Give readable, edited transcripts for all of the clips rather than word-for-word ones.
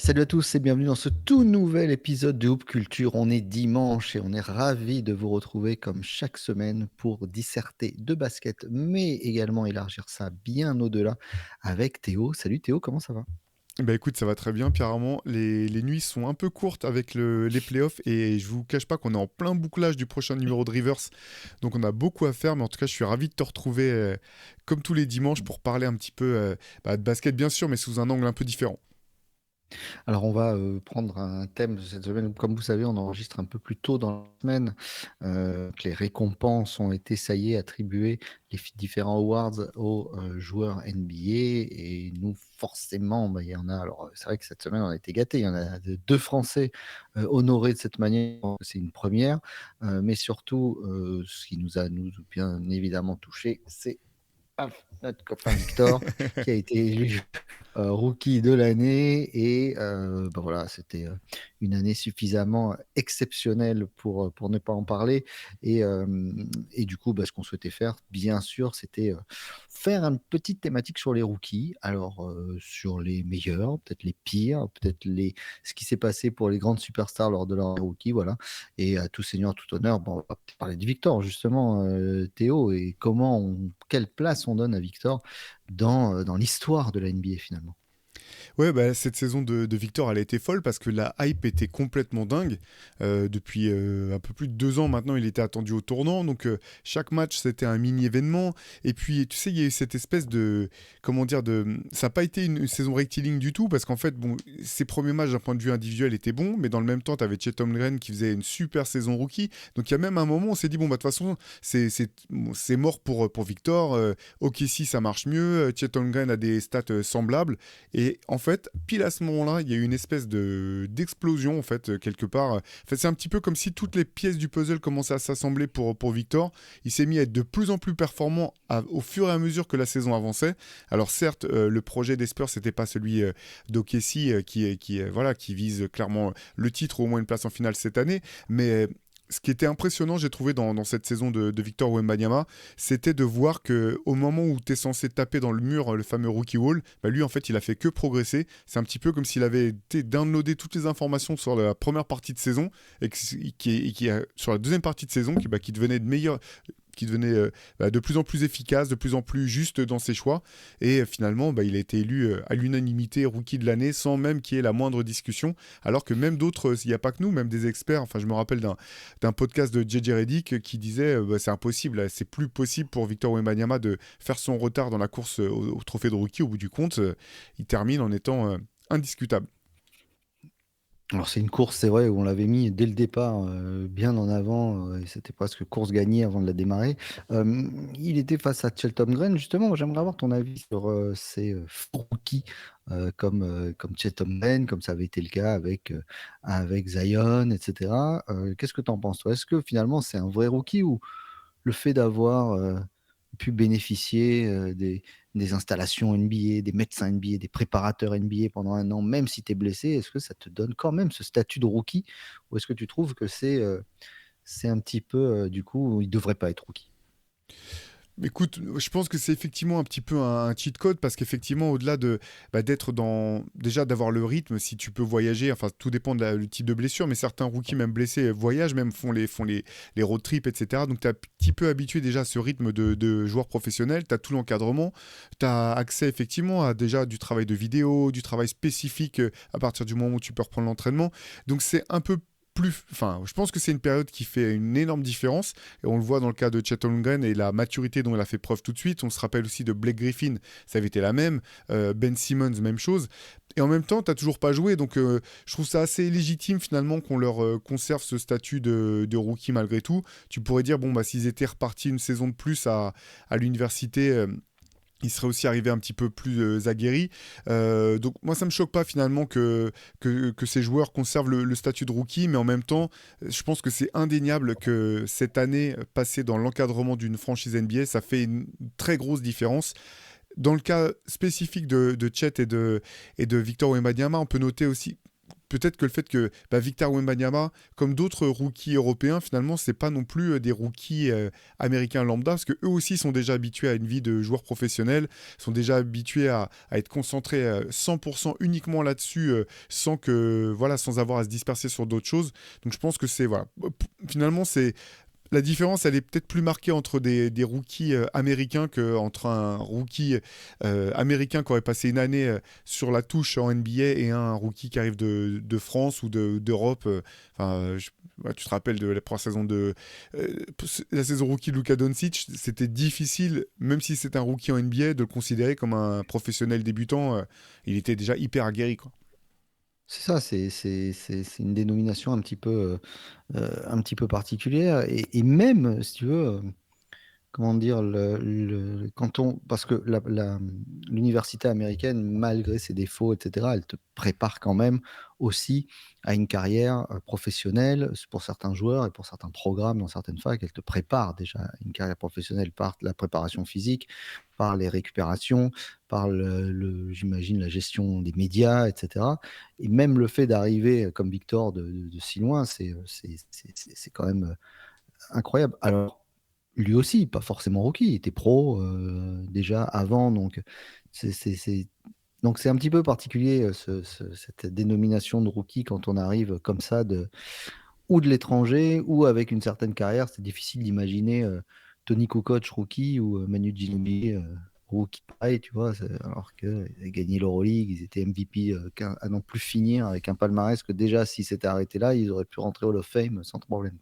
Salut à tous et bienvenue dans ce tout nouvel épisode de Hoop Culture. On est dimanche et on est ravis de vous retrouver comme chaque semaine pour disserter de basket, mais également élargir ça bien au-delà avec Théo. Salut Théo, comment ça va? Bah écoute, ça va très bien, Pierre-Armand. Les nuits sont un peu courtes avec les playoffs et je vous cache pas qu'on est en plein bouclage du prochain numéro de Rivers. Donc on a beaucoup à faire, mais en tout cas, je suis ravi de te retrouver comme tous les dimanches pour parler un petit peu de basket, bien sûr, mais sous un angle un peu différent. Alors on va prendre un thème de cette semaine. Comme vous savez, on enregistre un peu plus tôt dans la semaine. Que les récompenses ont été, ça y est, attribuées, les différents awards aux joueurs NBA. Et nous, forcément, bah, il y en a. Alors c'est vrai que cette semaine, on a été gâtés. Il y en a deux Français honorés de cette manière. C'est une première. Mais surtout, ce qui nous bien évidemment touché, c'est paf, notre copain Victor qui a été élu rookie de l'année. Et bah voilà, c'était une année suffisamment exceptionnelle pour ne pas en parler. Et, euh, et du coup, bah, ce qu'on souhaitait faire, bien sûr, c'était faire une petite thématique sur les rookies. Alors, sur les meilleurs, peut-être les pires, ce qui s'est passé pour les grandes superstars lors de leur rookie. Voilà. Et à tout seigneur, tout honneur, bon, on va parler de Victor, justement, Théo, et quelle place on donne à Victor dans l'histoire de la NBA finalement. Ouais, bah, cette saison de Victor, elle a été folle parce que la hype était complètement dingue. Depuis un peu plus de 2 ans maintenant, il était attendu au tournant. Donc chaque match, c'était un mini-événement. Et puis, tu sais, il y a eu cette espèce de... Comment dire ça n'a pas été une saison rectiligne du tout parce qu'en fait, bon, ses premiers matchs d'un point de vue individuel étaient bons. Mais dans le même temps, tu avais Chet Holmgren qui faisait une super saison rookie. Donc il y a même un moment où on s'est dit, bon, bah de toute façon, c'est mort pour Victor. OKC, ça marche mieux. Chet Holmgren a des stats semblables. Et en fait, pile à ce moment-là, il y a eu une espèce d'explosion, en fait, quelque part. En fait, c'est un petit peu comme si toutes les pièces du puzzle commençaient à s'assembler pour Victor. Il s'est mis à être de plus en plus performant au fur et à mesure que la saison avançait. Alors certes, le projet des Spurs, c'était pas celui d'Okessi voilà, qui vise clairement le titre ou au moins une place en finale cette année, mais ce qui était impressionnant, j'ai trouvé dans cette saison de Victor Wembanyama, c'était de voir que au moment où tu es censé taper dans le mur, le fameux rookie wall, bah lui en fait il a fait que progresser. C'est un petit peu comme s'il avait été downloadé toutes les informations sur la première partie de saison et sur la deuxième partie de saison qui devenait de meilleur, qui devenait de plus en plus efficace, de plus en plus juste dans ses choix. Et finalement, il a été élu à l'unanimité rookie de l'année sans même qu'il y ait la moindre discussion. Alors que même d'autres, il n'y a pas que nous, même des experts, enfin je me rappelle d'un podcast de JJ Redick qui disait c'est impossible, c'est plus possible pour Victor Wembanyama de faire son retard dans la course au trophée de rookie. Au bout du compte, il termine en étant indiscutable. Alors c'est une course, c'est vrai, où on l'avait mis dès le départ bien en avant, et c'était presque course gagnée avant de la démarrer. Il était face à Chelton Gren, justement. Moi, j'aimerais avoir ton avis sur ces faux rookies comme Chelton Gren, comme ça avait été le cas avec Zion, etc. Qu'est-ce que tu en penses, toi? Est-ce que finalement c'est un vrai rookie, ou le fait d'avoir pu bénéficier des installations NBA, des médecins NBA, des préparateurs NBA pendant un an, même si tu es blessé, est-ce que ça te donne quand même ce statut de rookie, ou est-ce que tu trouves que c'est un petit peu, du coup, il ne devrait pas être rookie? Écoute, je pense que c'est effectivement un petit peu un cheat code parce qu'effectivement, au-delà d'être déjà d'avoir le rythme, si tu peux voyager, enfin tout dépend du type de blessure, mais certains rookies même blessés voyagent, même font les road trips, etc. Donc tu es un petit peu habitué déjà à ce rythme de joueur professionnel, tu as tout l'encadrement, tu as accès effectivement à déjà du travail de vidéo, du travail spécifique à partir du moment où tu peux reprendre l'entraînement. Donc c'est un peu plus, enfin, je pense que c'est une période qui fait une énorme différence. Et on le voit dans le cas de Chet Holmgren et la maturité dont il a fait preuve tout de suite. On se rappelle aussi de Blake Griffin, ça avait été la même. Ben Simmons, même chose. Et en même temps, tu n'as toujours pas joué. Donc je trouve ça assez légitime finalement qu'on leur conserve ce statut de rookie malgré tout. Tu pourrais dire, bon, bah, s'ils étaient repartis une saison de plus à l'université. Il serait aussi arrivé un petit peu plus aguerri. Donc moi, ça me choque pas finalement que ces joueurs conservent le statut de rookie, mais en même temps, je pense que c'est indéniable que cette année passée dans l'encadrement d'une franchise NBA, ça fait une très grosse différence. Dans le cas spécifique de Chet et de Victor Wembanyama, on peut noter aussi peut-être que le fait que Victor Wembanyama, comme d'autres rookies européens, finalement, c'est pas non plus des rookies américains lambda, parce que eux aussi sont déjà habitués à une vie de joueur professionnel, sont déjà habitués à être concentrés 100% uniquement là-dessus, sans avoir à se disperser sur d'autres choses. Donc je pense que c'est voilà, finalement c'est la différence, elle est peut-être plus marquée entre des rookies américains qu'entre un rookie américain qui aurait passé une année sur la touche en NBA et un rookie qui arrive de France ou d'Europe. Tu te rappelles de la première saison la saison rookie de Luka Doncic, c'était difficile, même si c'est un rookie en NBA, de le considérer comme un professionnel débutant. Il était déjà hyper aguerri, quoi. C'est ça, c'est une dénomination un petit peu particulière. Et même, si tu veux, comment dire, quand parce que l'université américaine, malgré ses défauts, etc., elle te prépare quand même aussi à une carrière professionnelle pour certains joueurs et pour certains programmes dans certaines facs. Elle te prépare déjà à une carrière professionnelle par la préparation physique, par les récupérations, par j'imagine, la gestion des médias, etc. Et même le fait d'arriver comme Victor de si loin, c'est quand même incroyable. Alors, lui aussi, pas forcément rookie, il était pro déjà avant, donc c'est un petit peu particulier cette dénomination de rookie quand on arrive comme ça ou de l'étranger ou avec une certaine carrière. C'est difficile d'imaginer Tony Kukoc rookie ou Manu Ginobili rookie pareil, tu vois, alors qu'ils avaient gagné l'Euroleague, ils étaient MVP à n'en plus finir avec un palmarès que déjà, s'ils s'étaient arrêtés là, ils auraient pu rentrer au Hall of Fame sans problème.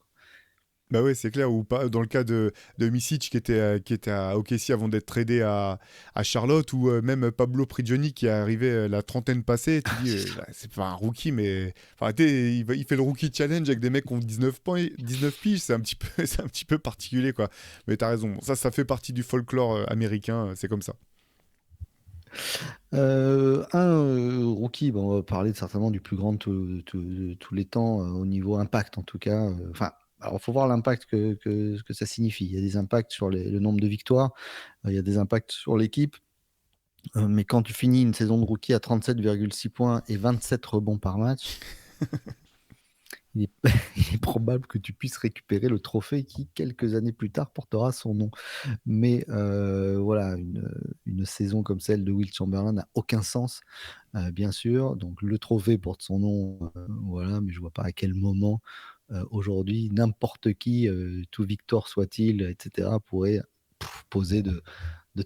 Bah ouais, c'est clair. Ou pas dans le cas de Misic qui était à OKC avant d'être tradé à Charlotte, ou même Pablo Prigioni qui est arrivé la trentaine passée. Tu dis, bah, c'est pas un rookie, mais enfin, il fait le rookie challenge avec des mecs qui ont 19 points, 19 piges. C'est un petit peu, c'est un petit peu particulier, quoi. Mais t'as raison. Bon, ça fait partie du folklore américain. C'est comme ça. Rookie, bon, on va parler certainement du plus grand de tous les temps au niveau impact en tout cas. Enfin, alors il faut voir l'impact que ça signifie. Il y a des impacts sur le nombre de victoires, il y a des impacts sur l'équipe. Mais quand tu finis une saison de rookie à 37,6 points et 27 rebonds par match, il est, il est probable que tu puisses récupérer le trophée qui, quelques années plus tard, portera son nom. Mais voilà, une saison comme celle de Will Chamberlain n'a aucun sens, bien sûr. Donc le trophée porte son nom, voilà, mais je vois pas à quel moment aujourd'hui n'importe qui, tout Victor soit-il, etc., pourrait poser de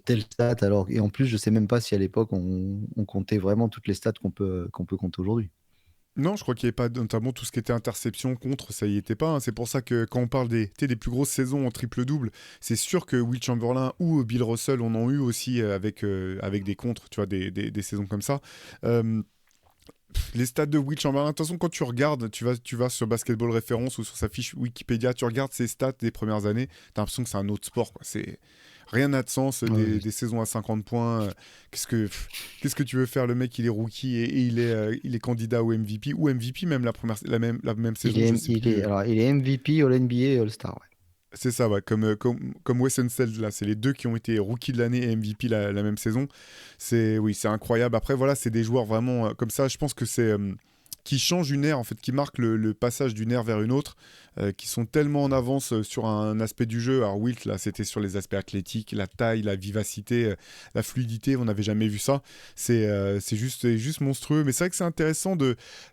telles stats. Alors, et en plus, je sais même pas si à l'époque on comptait vraiment toutes les stats qu'on peut compter aujourd'hui. Non, je crois qu'il n'y avait pas, notamment tout ce qui était interception, contre, ça y était pas, hein. C'est pour ça que quand on parle des plus grosses saisons en triple-double, c'est sûr que Will Chamberlain ou Bill Russell en ont eu aussi avec des contres, tu vois, des saisons comme ça. Euh, les stats de Will Chamberlain, de toute façon, quand tu regardes, tu vas sur Basketball Référence ou sur sa fiche Wikipédia, tu regardes ses stats des premières années, t'as l'impression que c'est un autre sport, quoi. Rien n'a de sens, Ouais, ouais. des saisons à 50 points. Qu'est-ce que tu veux faire? Le mec, il est rookie et il est candidat au MVP, ou MVP même la même saison, je sais plus. Alors, il est MVP, All-NBA et All-Star. Ouais. C'est ça, ouais, comme Wes Unseld, là, c'est les deux qui ont été rookie de l'année et MVP la même saison. Oui, c'est incroyable. Après, voilà, c'est des joueurs vraiment comme ça. Je pense que c'est qui changent une ère, en fait, qui marquent le passage d'une ère vers une autre, qui sont tellement en avance sur un aspect du jeu. Alors Wilt, là, c'était sur les aspects athlétiques, la taille, la vivacité, la fluidité, on n'avait jamais vu ça. C'est juste monstrueux. Mais c'est vrai que c'est intéressant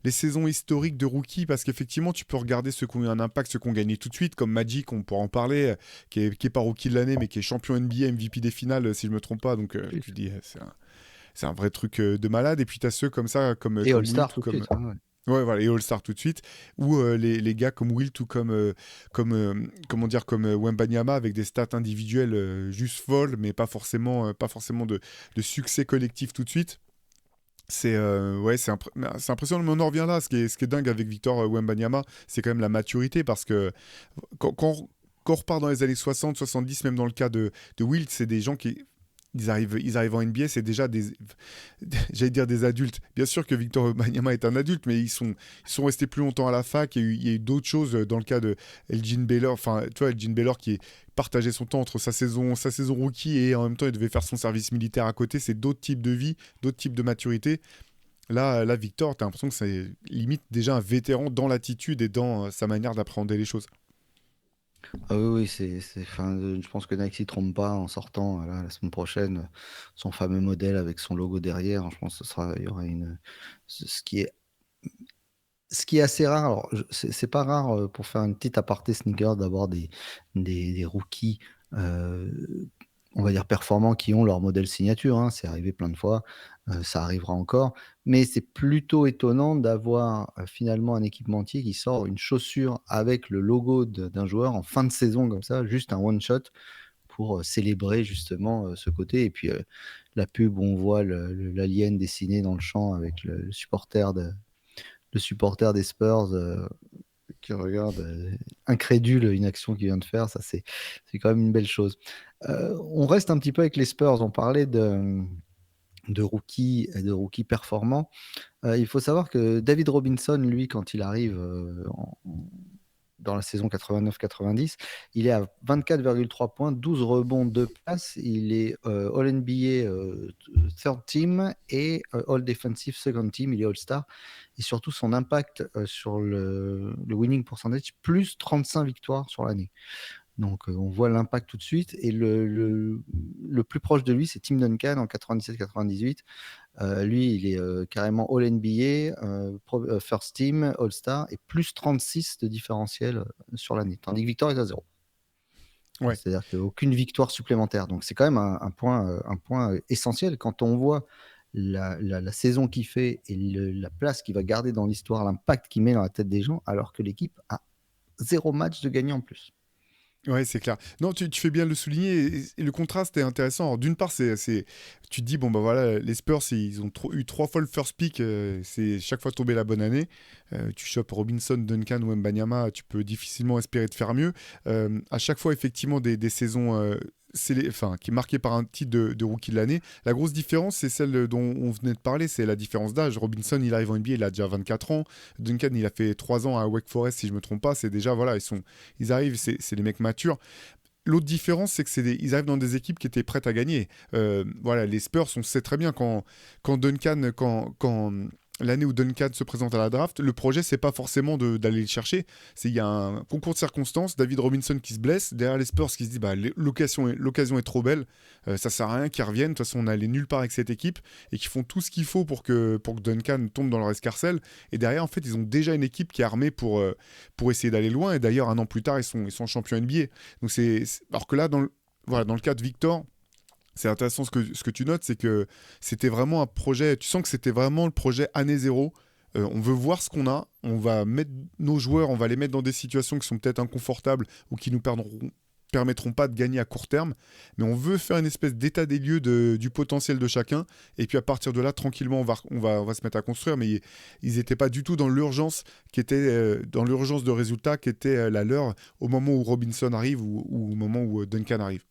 les saisons historiques de rookies, parce qu'effectivement, tu peux regarder ceux qui ont eu un impact, ceux qui ont gagné tout de suite, comme Magic, on pourra en parler, qui est pas rookie de l'année, mais qui est champion NBA, MVP des finales, si je me trompe pas. Donc, Oui. tu dis, c'est un vrai truc de malade. Et puis, tu as ceux comme ça, comme, Et comme All-Star Wilt ou tout de comme. suite. Ouais, ouais. Ouais, voilà, et All-Star tout de suite. Ou les gars comme Wilt ou comment dire, comme Wembanyama, avec des stats individuelles juste folles, mais pas forcément de succès collectif tout de suite. Ouais, c'est impressionnant, mais on en revient là. Ce qui est dingue avec Victor Wembanyama, c'est quand même la maturité, parce que quand on repart dans les années 60, 70, même dans le cas de Wilt, c'est des gens qui. Ils arrivent en NBA, c'est déjà j'allais dire des adultes. Bien sûr que Victor Wembanyama est un adulte, mais ils sont restés plus longtemps à la fac. Il y a eu d'autres choses dans le cas de Elgin Baylor. Enfin, tu vois, Elgin Baylor qui partageait son temps entre sa saison rookie, et en même temps il devait faire son service militaire à côté. C'est d'autres types de vie, d'autres types de maturité. Là, Victor, t'as l'impression que c'est limite déjà un vétéran dans l'attitude et dans sa manière d'appréhender les choses. Ah oui, oui, enfin, je pense que Nike s'y trompe pas en sortant là, la semaine prochaine son fameux modèle avec son logo derrière. Je pense que il y aura ce qui est assez rare. Alors, c'est pas rare pour faire une petite aparté sneaker d'avoir des rookies, euh, on va dire performants qui ont leur modèle signature, hein. C'est arrivé plein de fois, ça arrivera encore. Mais c'est plutôt étonnant d'avoir finalement un équipementier qui sort une chaussure avec le logo d'un joueur en fin de saison comme ça, juste un one shot pour célébrer justement ce côté. Et puis la pub où on voit l'alien dessiné dans le champ avec le supporter des Spurs qui regarde incrédule une action qu'il vient de faire, ça c'est quand même une belle chose. On reste un petit peu avec les Spurs, on parlait de rookies et de rookies performants. Il faut savoir que David Robinson, lui, quand il arrive dans la saison 89-90, il est à 24,3 points, 12 rebonds, 2 passes. Il est All-NBA Third Team et All Defensive Second Team. Il est All-Star. Et surtout, son impact sur le winning percentage, plus 35 victoires sur l'année. Donc, on voit l'impact tout de suite. Et le plus proche de lui, c'est Tim Duncan en 97-98. Lui, il est carrément All-NBA, First Team, All-Star, et plus 36 de différentiel sur l'année. Tandis que Victor est à zéro. Ouais. C'est-à-dire qu'aucune victoire supplémentaire. Donc, c'est quand même un point essentiel quand on voit la saison qu'il fait et la place qu'il va garder dans l'histoire, l'impact qu'il met dans la tête des gens, alors que l'équipe a 0 match de gagné en plus. Ouais, c'est clair. Non, tu fais bien de le souligner. Et le contraste est intéressant. Alors, d'une part, tu te dis, bon, bah voilà, les Spurs, ils ont eu 3 fois le first pick. C'est chaque fois tombé la bonne année. Tu chopes Robinson, Duncan ou Mbanyama, tu peux difficilement espérer de faire mieux. À chaque fois, effectivement, des saisons. Enfin, qui est marquée par un titre de rookie de l'année. La grosse différence, c'est celle dont on venait de parler, c'est la différence d'âge. Robinson, il arrive en NBA, il a déjà 24 ans. Duncan, il a fait 3 ans à Wake Forest, si je me trompe pas. C'est déjà, voilà, ils arrivent, c'est des mecs matures. L'autre différence, c'est ils arrivent dans des équipes qui étaient prêtes à gagner. Voilà, les Spurs, on sait très bien quand Duncan, quand l'année où Duncan se présente à la draft, le projet, c'est pas forcément d'aller le chercher. Il y a un concours de circonstances, David Robinson qui se blesse, derrière les Spurs qui se dit bah, l'occasion est trop belle, ça sert à rien qu'ils reviennent, de toute façon on allait nulle part avec cette équipe, et qui font tout ce qu'il faut pour que Duncan tombe dans leur escarcelle. Et derrière, en fait, ils ont déjà une équipe qui est armée pour essayer d'aller loin, et d'ailleurs, un an plus tard, ils sont champions NBA. Donc alors que là, voilà, dans le cas de Victor, c'est intéressant ce que tu notes, c'est que c'était vraiment un projet, tu sens que c'était vraiment le projet année zéro. On veut voir ce qu'on a, on va mettre nos joueurs, on va les mettre dans des situations qui sont peut-être inconfortables ou qui nous permettront pas de gagner à court terme, mais on veut faire une espèce d'état des lieux du potentiel de chacun, et puis à partir de là, tranquillement, on va se mettre à construire, mais ils n'étaient pas du tout dans l'urgence dans l'urgence de résultats qui était la leur au moment où Robinson arrive ou au moment où Duncan arrive.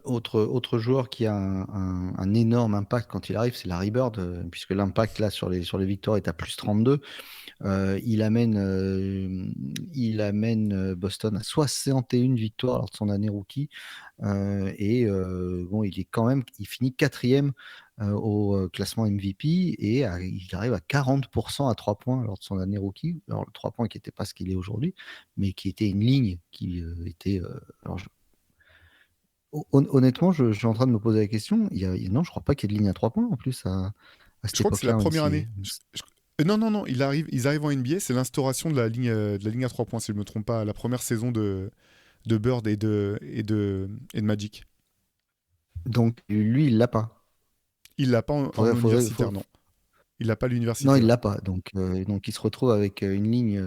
Autre joueur qui a un énorme impact quand il arrive, c'est Larry Bird, puisque l'impact là sur les victoires est à plus 32. Il amène Boston à 61 victoires lors de son année rookie. Bon, il finit quatrième au classement MVP et il arrive à 40% à 3 points lors de son année rookie. Alors, le 3 points qui n'était pas ce qu'il est aujourd'hui, mais qui était une ligne qui était. Alors, honnêtement, je suis en train de me poser la question. Non, je crois pas qu'il y ait de ligne à 3 points en plus à Je cette crois que c'est la époque-là en première NCAA. année. Non, non, non, ils arrivent en NBA, c'est l'instauration de la ligne à 3 points, si je ne me trompe pas, la première saison de Bird et de Magic. Donc, lui, il l'a pas. Il l'a pas en Faudrait, faudrait, universitaire, faut- non. Il l'a pas à Non, il l'université. l'a pas. Donc, il se retrouve avec une ligne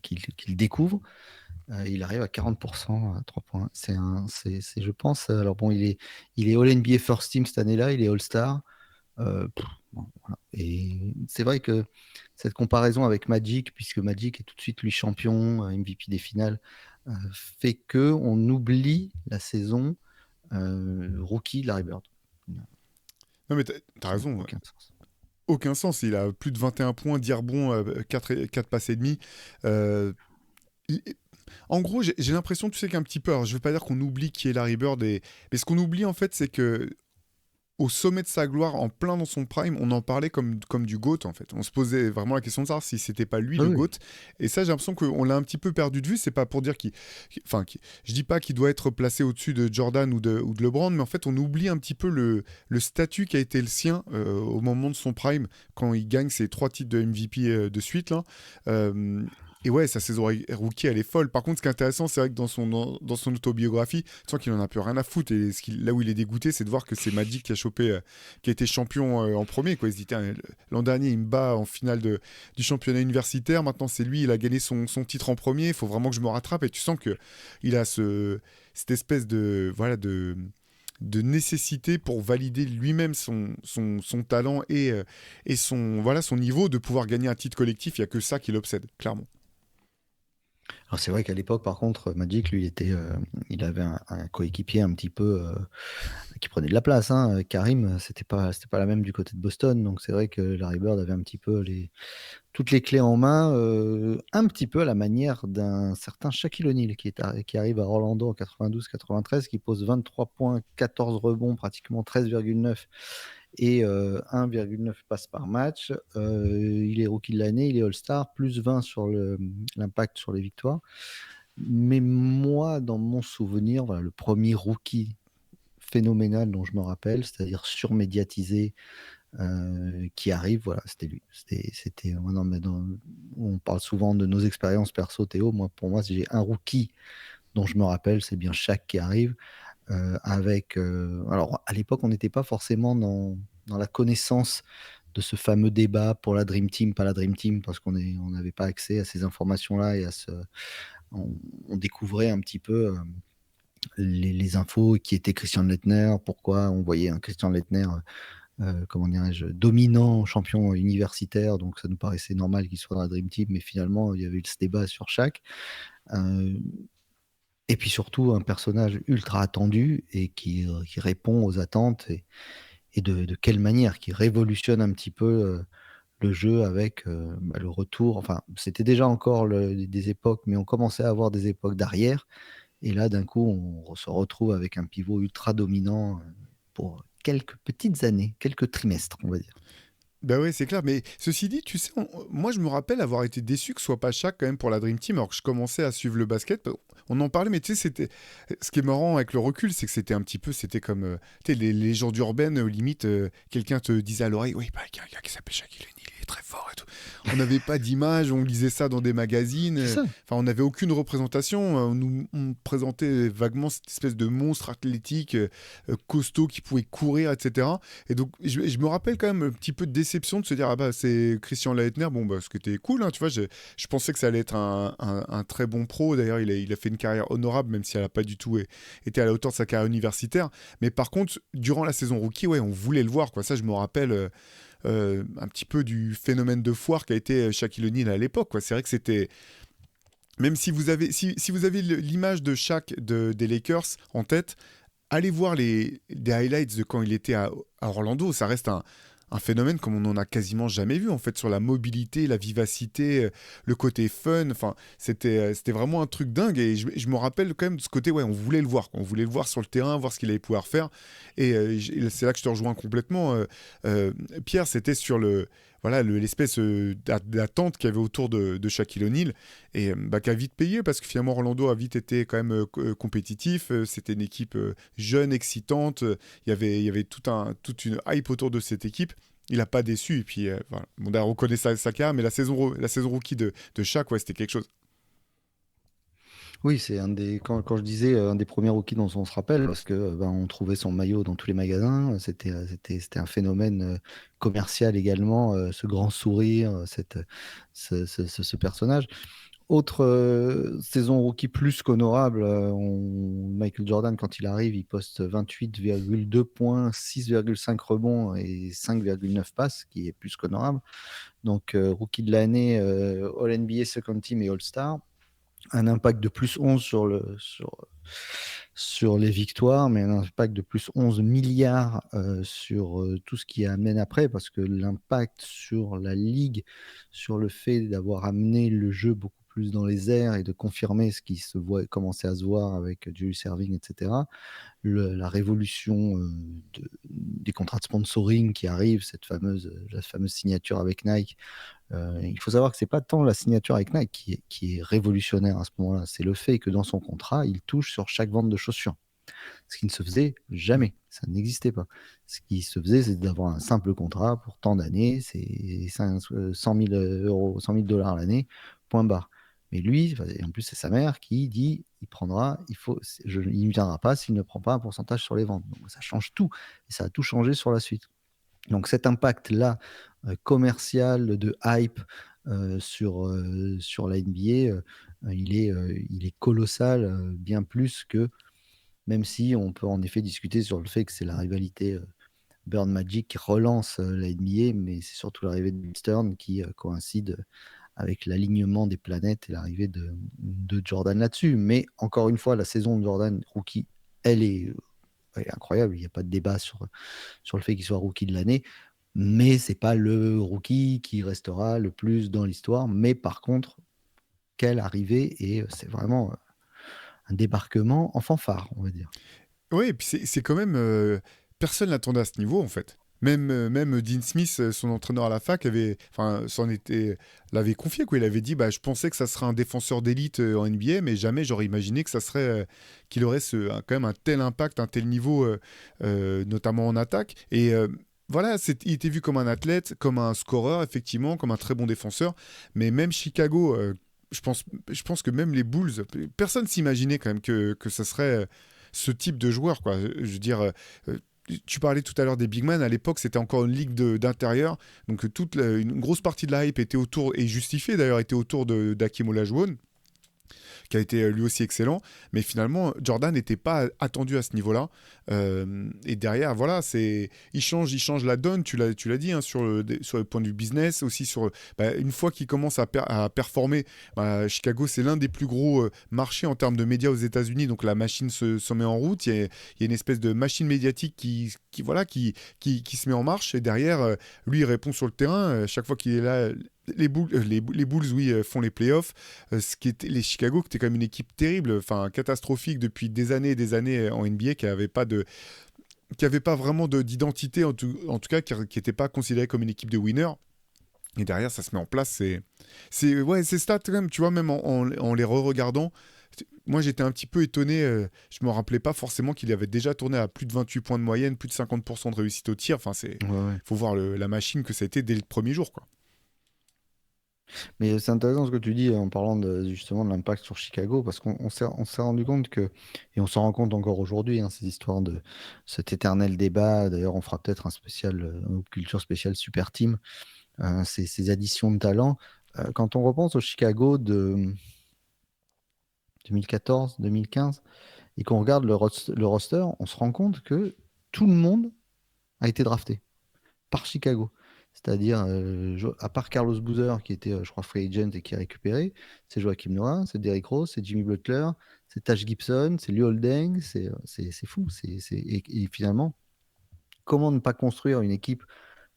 qu'il découvre. Il arrive à 40% à 3 points. Je pense. Alors bon, il est All NBA First Team cette année-là. Il est All Star. Bon, voilà. Et c'est vrai que cette comparaison avec Magic, puisque Magic est tout de suite lui champion, MVP des finales, fait que on oublie la saison rookie de Larry Bird. Non, mais t'as Ça n'a raison. aucun sens. Aucun sens. Il a plus de 21 points, 10 rebonds, 4 passes et demi. Euh, il- En gros, j'ai l'impression, tu sais, qu'un petit peu, alors je veux pas dire qu'on oublie qui est Larry Bird, mais ce qu'on oublie en fait, c'est que au sommet de sa gloire, en plein dans son prime, on en parlait comme du GOAT en fait. On se posait vraiment la question de savoir si c'était pas lui Ah le oui. GOAT. Et ça, j'ai l'impression qu'on l'a un petit peu perdu de vue. C'est pas pour dire je dis pas qu'il doit être placé au-dessus de Jordan ou de LeBron, mais en fait, on oublie un petit peu le statut qui a été le sien au moment de son prime, quand il gagne ses 3 titres de MVP de suite là. Euh, et ouais, sa saison rookie, elle est folle. Par contre, ce qui est intéressant, c'est vrai que dans son autobiographie, tu sens qu'il en a plus rien à foutre. Et là où il est dégoûté, c'est de voir que c'est Magic qui a chopé, qui a été champion en premier. Quoi. Il se dit, tiens, l'an dernier, il me bat en finale du championnat universitaire. Maintenant, c'est lui, il a gagné son titre en premier. Il faut vraiment que je me rattrape. Et tu sens que il a cette espèce de nécessité pour valider lui-même son talent et son niveau de pouvoir gagner un titre collectif. Il n'y a que ça qui l'obsède, clairement. Alors c'est vrai qu'à l'époque, par contre, Magic, lui, il avait un coéquipier un petit peu qui prenait de la place, hein. Karim, c'était pas la même du côté de Boston, donc c'est vrai que Larry Bird avait un petit peu toutes les clés en main, un petit peu à la manière d'un certain Shaquille O'Neal qui arrive à Orlando en 92-93, qui pose 23 points, 14 rebonds, pratiquement 13,9 et 1,9 passes par match. Il est rookie de l'année, il est All-Star, plus 20 sur l'impact sur les victoires. Mais moi, dans mon souvenir, voilà, le premier rookie phénoménal dont je me rappelle, c'est-à-dire surmédiatisé, qui arrive, voilà, c'était lui. Non, mais on parle souvent de nos expériences perso, Théo. Moi, pour moi, si j'ai un rookie dont je me rappelle, c'est bien Shaq qui arrive. Alors, à l'époque, on n'était pas forcément dans la connaissance de ce fameux débat pour la Dream Team, pas la Dream Team, parce on n'avait pas accès à ces informations-là et on découvrait un petit peu les infos qui était Christian Leitner, pourquoi on voyait un Christian Leitner, comment dirais-je, dominant, champion universitaire, donc ça nous paraissait normal qu'il soit dans la Dream Team, mais finalement, il y avait eu ce débat sur chaque. Euh, et puis surtout, un personnage ultra attendu et qui répond aux attentes et de quelle manière, qui révolutionne un petit peu le jeu avec le retour. Enfin, c'était déjà encore des époques, mais on commençait à avoir des époques d'arrière. Et là, d'un coup, on se retrouve avec un pivot ultra dominant pour quelques petites années, quelques trimestres, on va dire. Bah ouais, c'est clair. Mais ceci dit, tu sais, moi je me rappelle avoir été déçu que ce soit pas Shaq quand même pour la Dream Team, alors que je commençais à suivre le basket. On en parlait, mais tu sais, ce qui est marrant avec le recul, c'est que c'était un petit peu, c'était comme, tu sais, les légendes urbaines, limite, quelqu'un te disait à l'oreille, oui, bah, il y a un gars qui s'appelle Shaquille O'Neal, il est très fort et tout. On n'avait pas d'image, on lisait ça dans des magazines, C'est ça. enfin, on n'avait aucune représentation. On présentait vaguement cette espèce de monstre athlétique, costaud, qui pouvait courir, etc. Et donc, je me rappelle quand même un petit peu de déception de se dire, ah bah, c'est Christian Laettner, bon, bah, ce qui était cool, hein, tu vois, je pensais que ça allait être un très bon pro. D'ailleurs, il a fait une carrière honorable, même si elle n'a pas du tout été à la hauteur de sa carrière universitaire. Mais par contre, durant la saison rookie, ouais, on voulait le voir, quoi. Ça, je me rappelle un petit peu du phénomène de foire qu'a été Shaquille O'Neal à l'époque, quoi. C'est vrai que c'était. Même si vous avez l'image de Shaq des Lakers en tête, allez voir des highlights de quand il était à Orlando. Ça reste un phénomène comme on n'en a quasiment jamais vu, en fait, sur la mobilité, la vivacité, le côté fun. Enfin, c'était vraiment un truc dingue. Et je me rappelle quand même de ce côté, ouais, on voulait le voir, quoi. On voulait le voir sur le terrain, voir ce qu'il allait pouvoir faire. Et c'est là que je te rejoins complètement, Pierre. C'était sur voilà, l'espèce d'attente qu'il y avait autour de Shaquille O'Neal et bah, qui a vite payé parce que finalement Orlando a vite été quand même compétitif. C'était une équipe jeune, excitante. Il y avait toute une hype autour de cette équipe. Il n'a pas déçu. Et puis, voilà. Bon, d'ailleurs, on reconnaît sa carrière, mais la saison rookie de Shaq, ouais, c'était quelque chose. Oui, c'est quand je disais un des premiers rookies dont on se rappelle, parce que ben, on trouvait son maillot dans tous les magasins. C'était un phénomène commercial également, ce grand sourire, ce personnage. Autre saison rookie plus qu'honorable, Michael Jordan, quand il arrive, il poste 28,2 points, 6,5 rebonds et 5,9 passes, qui est plus qu'honorable. Donc, rookie de l'année, All-NBA Second Team et All-Star. Un impact de plus 11 sur les victoires, mais un impact de plus 11 milliards sur tout ce qui amène après, parce que l'impact sur la ligue, sur le fait d'avoir amené le jeu beaucoup plus dans les airs et de confirmer ce qui commençait à se voir avec Julius Erving, etc. La révolution des contrats de sponsoring qui arrive, la fameuse signature avec Nike. Il faut savoir que c'est pas tant la signature avec Nike qui est révolutionnaire à ce moment-là, c'est le fait que dans son contrat, il touche sur chaque vente de chaussures. Ce qui ne se faisait jamais, ça n'existait pas. Ce qui se faisait, c'est d'avoir un simple contrat pour tant d'années, c'est 100 000 euros, 100 000 dollars l'année, point barre. Mais lui, et en plus c'est sa mère qui dit, il ne viendra pas s'il ne prend pas un pourcentage sur les ventes. Donc ça change tout, et ça a tout changé sur la suite. Donc cet impact-là, commercial, de hype sur la NBA, il est colossal, bien plus que, même si on peut en effet discuter sur le fait que c'est la rivalité Burn Magic qui relance la NBA, mais c'est surtout l'arrivée de Stern qui coïncide avec l'alignement des planètes et l'arrivée de Jordan là-dessus. Mais encore une fois, la saison de Jordan rookie, elle est incroyable. Il n'y a pas de débat sur le fait qu'il soit rookie de l'année. Mais c'est pas le rookie qui restera le plus dans l'histoire. Mais par contre, quelle arrivée, et c'est vraiment un débarquement en fanfare, on va dire. Oui, et puis c'est quand même. Personne l'attendait à ce niveau, en fait. Même Dean Smith, son entraîneur à la fac, l'avait confié, quoi. Il avait dit, bah, je pensais que ça serait un défenseur d'élite en NBA, mais jamais j'aurais imaginé que ça serait, qu'il aurait quand même un tel impact, un tel niveau, notamment en attaque. Et voilà, il était vu comme un athlète, comme un scoreur, effectivement, comme un très bon défenseur. Mais même Chicago, je pense que même les Bulls, personne s'imaginait quand même que ça serait ce type de joueur, quoi. Je veux dire, tu parlais tout à l'heure des big men. À l'époque, c'était encore une ligue d'intérieur. Donc, une grosse partie de la hype était autour, et justifiée d'ailleurs, était autour d'Hakeem Olajuwon, qui a été lui aussi excellent. Mais finalement, Jordan n'était pas attendu à ce niveau-là. Et derrière, voilà, il change la donne, tu l'as dit, hein, sur le point de vue business, aussi une fois qu'il commence à performer, Chicago, c'est l'un des plus gros marchés en termes de médias aux États-Unis. Donc la machine se met en route. Il y a une espèce de machine médiatique qui se met en marche. Et derrière, lui, il répond sur le terrain. Chaque fois qu'il est là, les Bulls, oui, font les playoffs. Les Chicago, qui était quand même une équipe terrible, enfin catastrophique depuis des années et des années en NBA, qui avait pas vraiment d'identité, en tout cas, qui n'était pas considérée comme une équipe de winners. Et derrière, ça se met en place. Ouais, ces stats, quand même, tu vois, même en les re-regardant, moi, j'étais un petit peu étonné. Je me rappelais pas forcément qu'il avait déjà tourné à plus de 28 points de moyenne, plus de 50% de réussite au tir. Enfin, Ouais, ouais. faut voir la machine que ça a été dès le premier jour, quoi. Mais c'est intéressant ce que tu dis en parlant justement de l'impact sur Chicago, parce qu'on s'est rendu compte que, et on s'en rend compte encore aujourd'hui, hein, ces histoires de cet éternel débat. D'ailleurs, on fera peut-être un spécial, culture spéciale super team, ces additions de talent. Quand on repense au Chicago de 2014, 2015, et qu'on regarde le roster, on se rend compte que tout le monde a été drafté par Chicago. C'est-à-dire, à part Carlos Boozer, qui était, je crois, free agent et qui a récupéré, c'est Joakim Noah, c'est Derrick Rose, c'est Jimmy Butler, c'est Taj Gibson, c'est Liu Holding, c'est fou. Et finalement, comment ne pas construire une équipe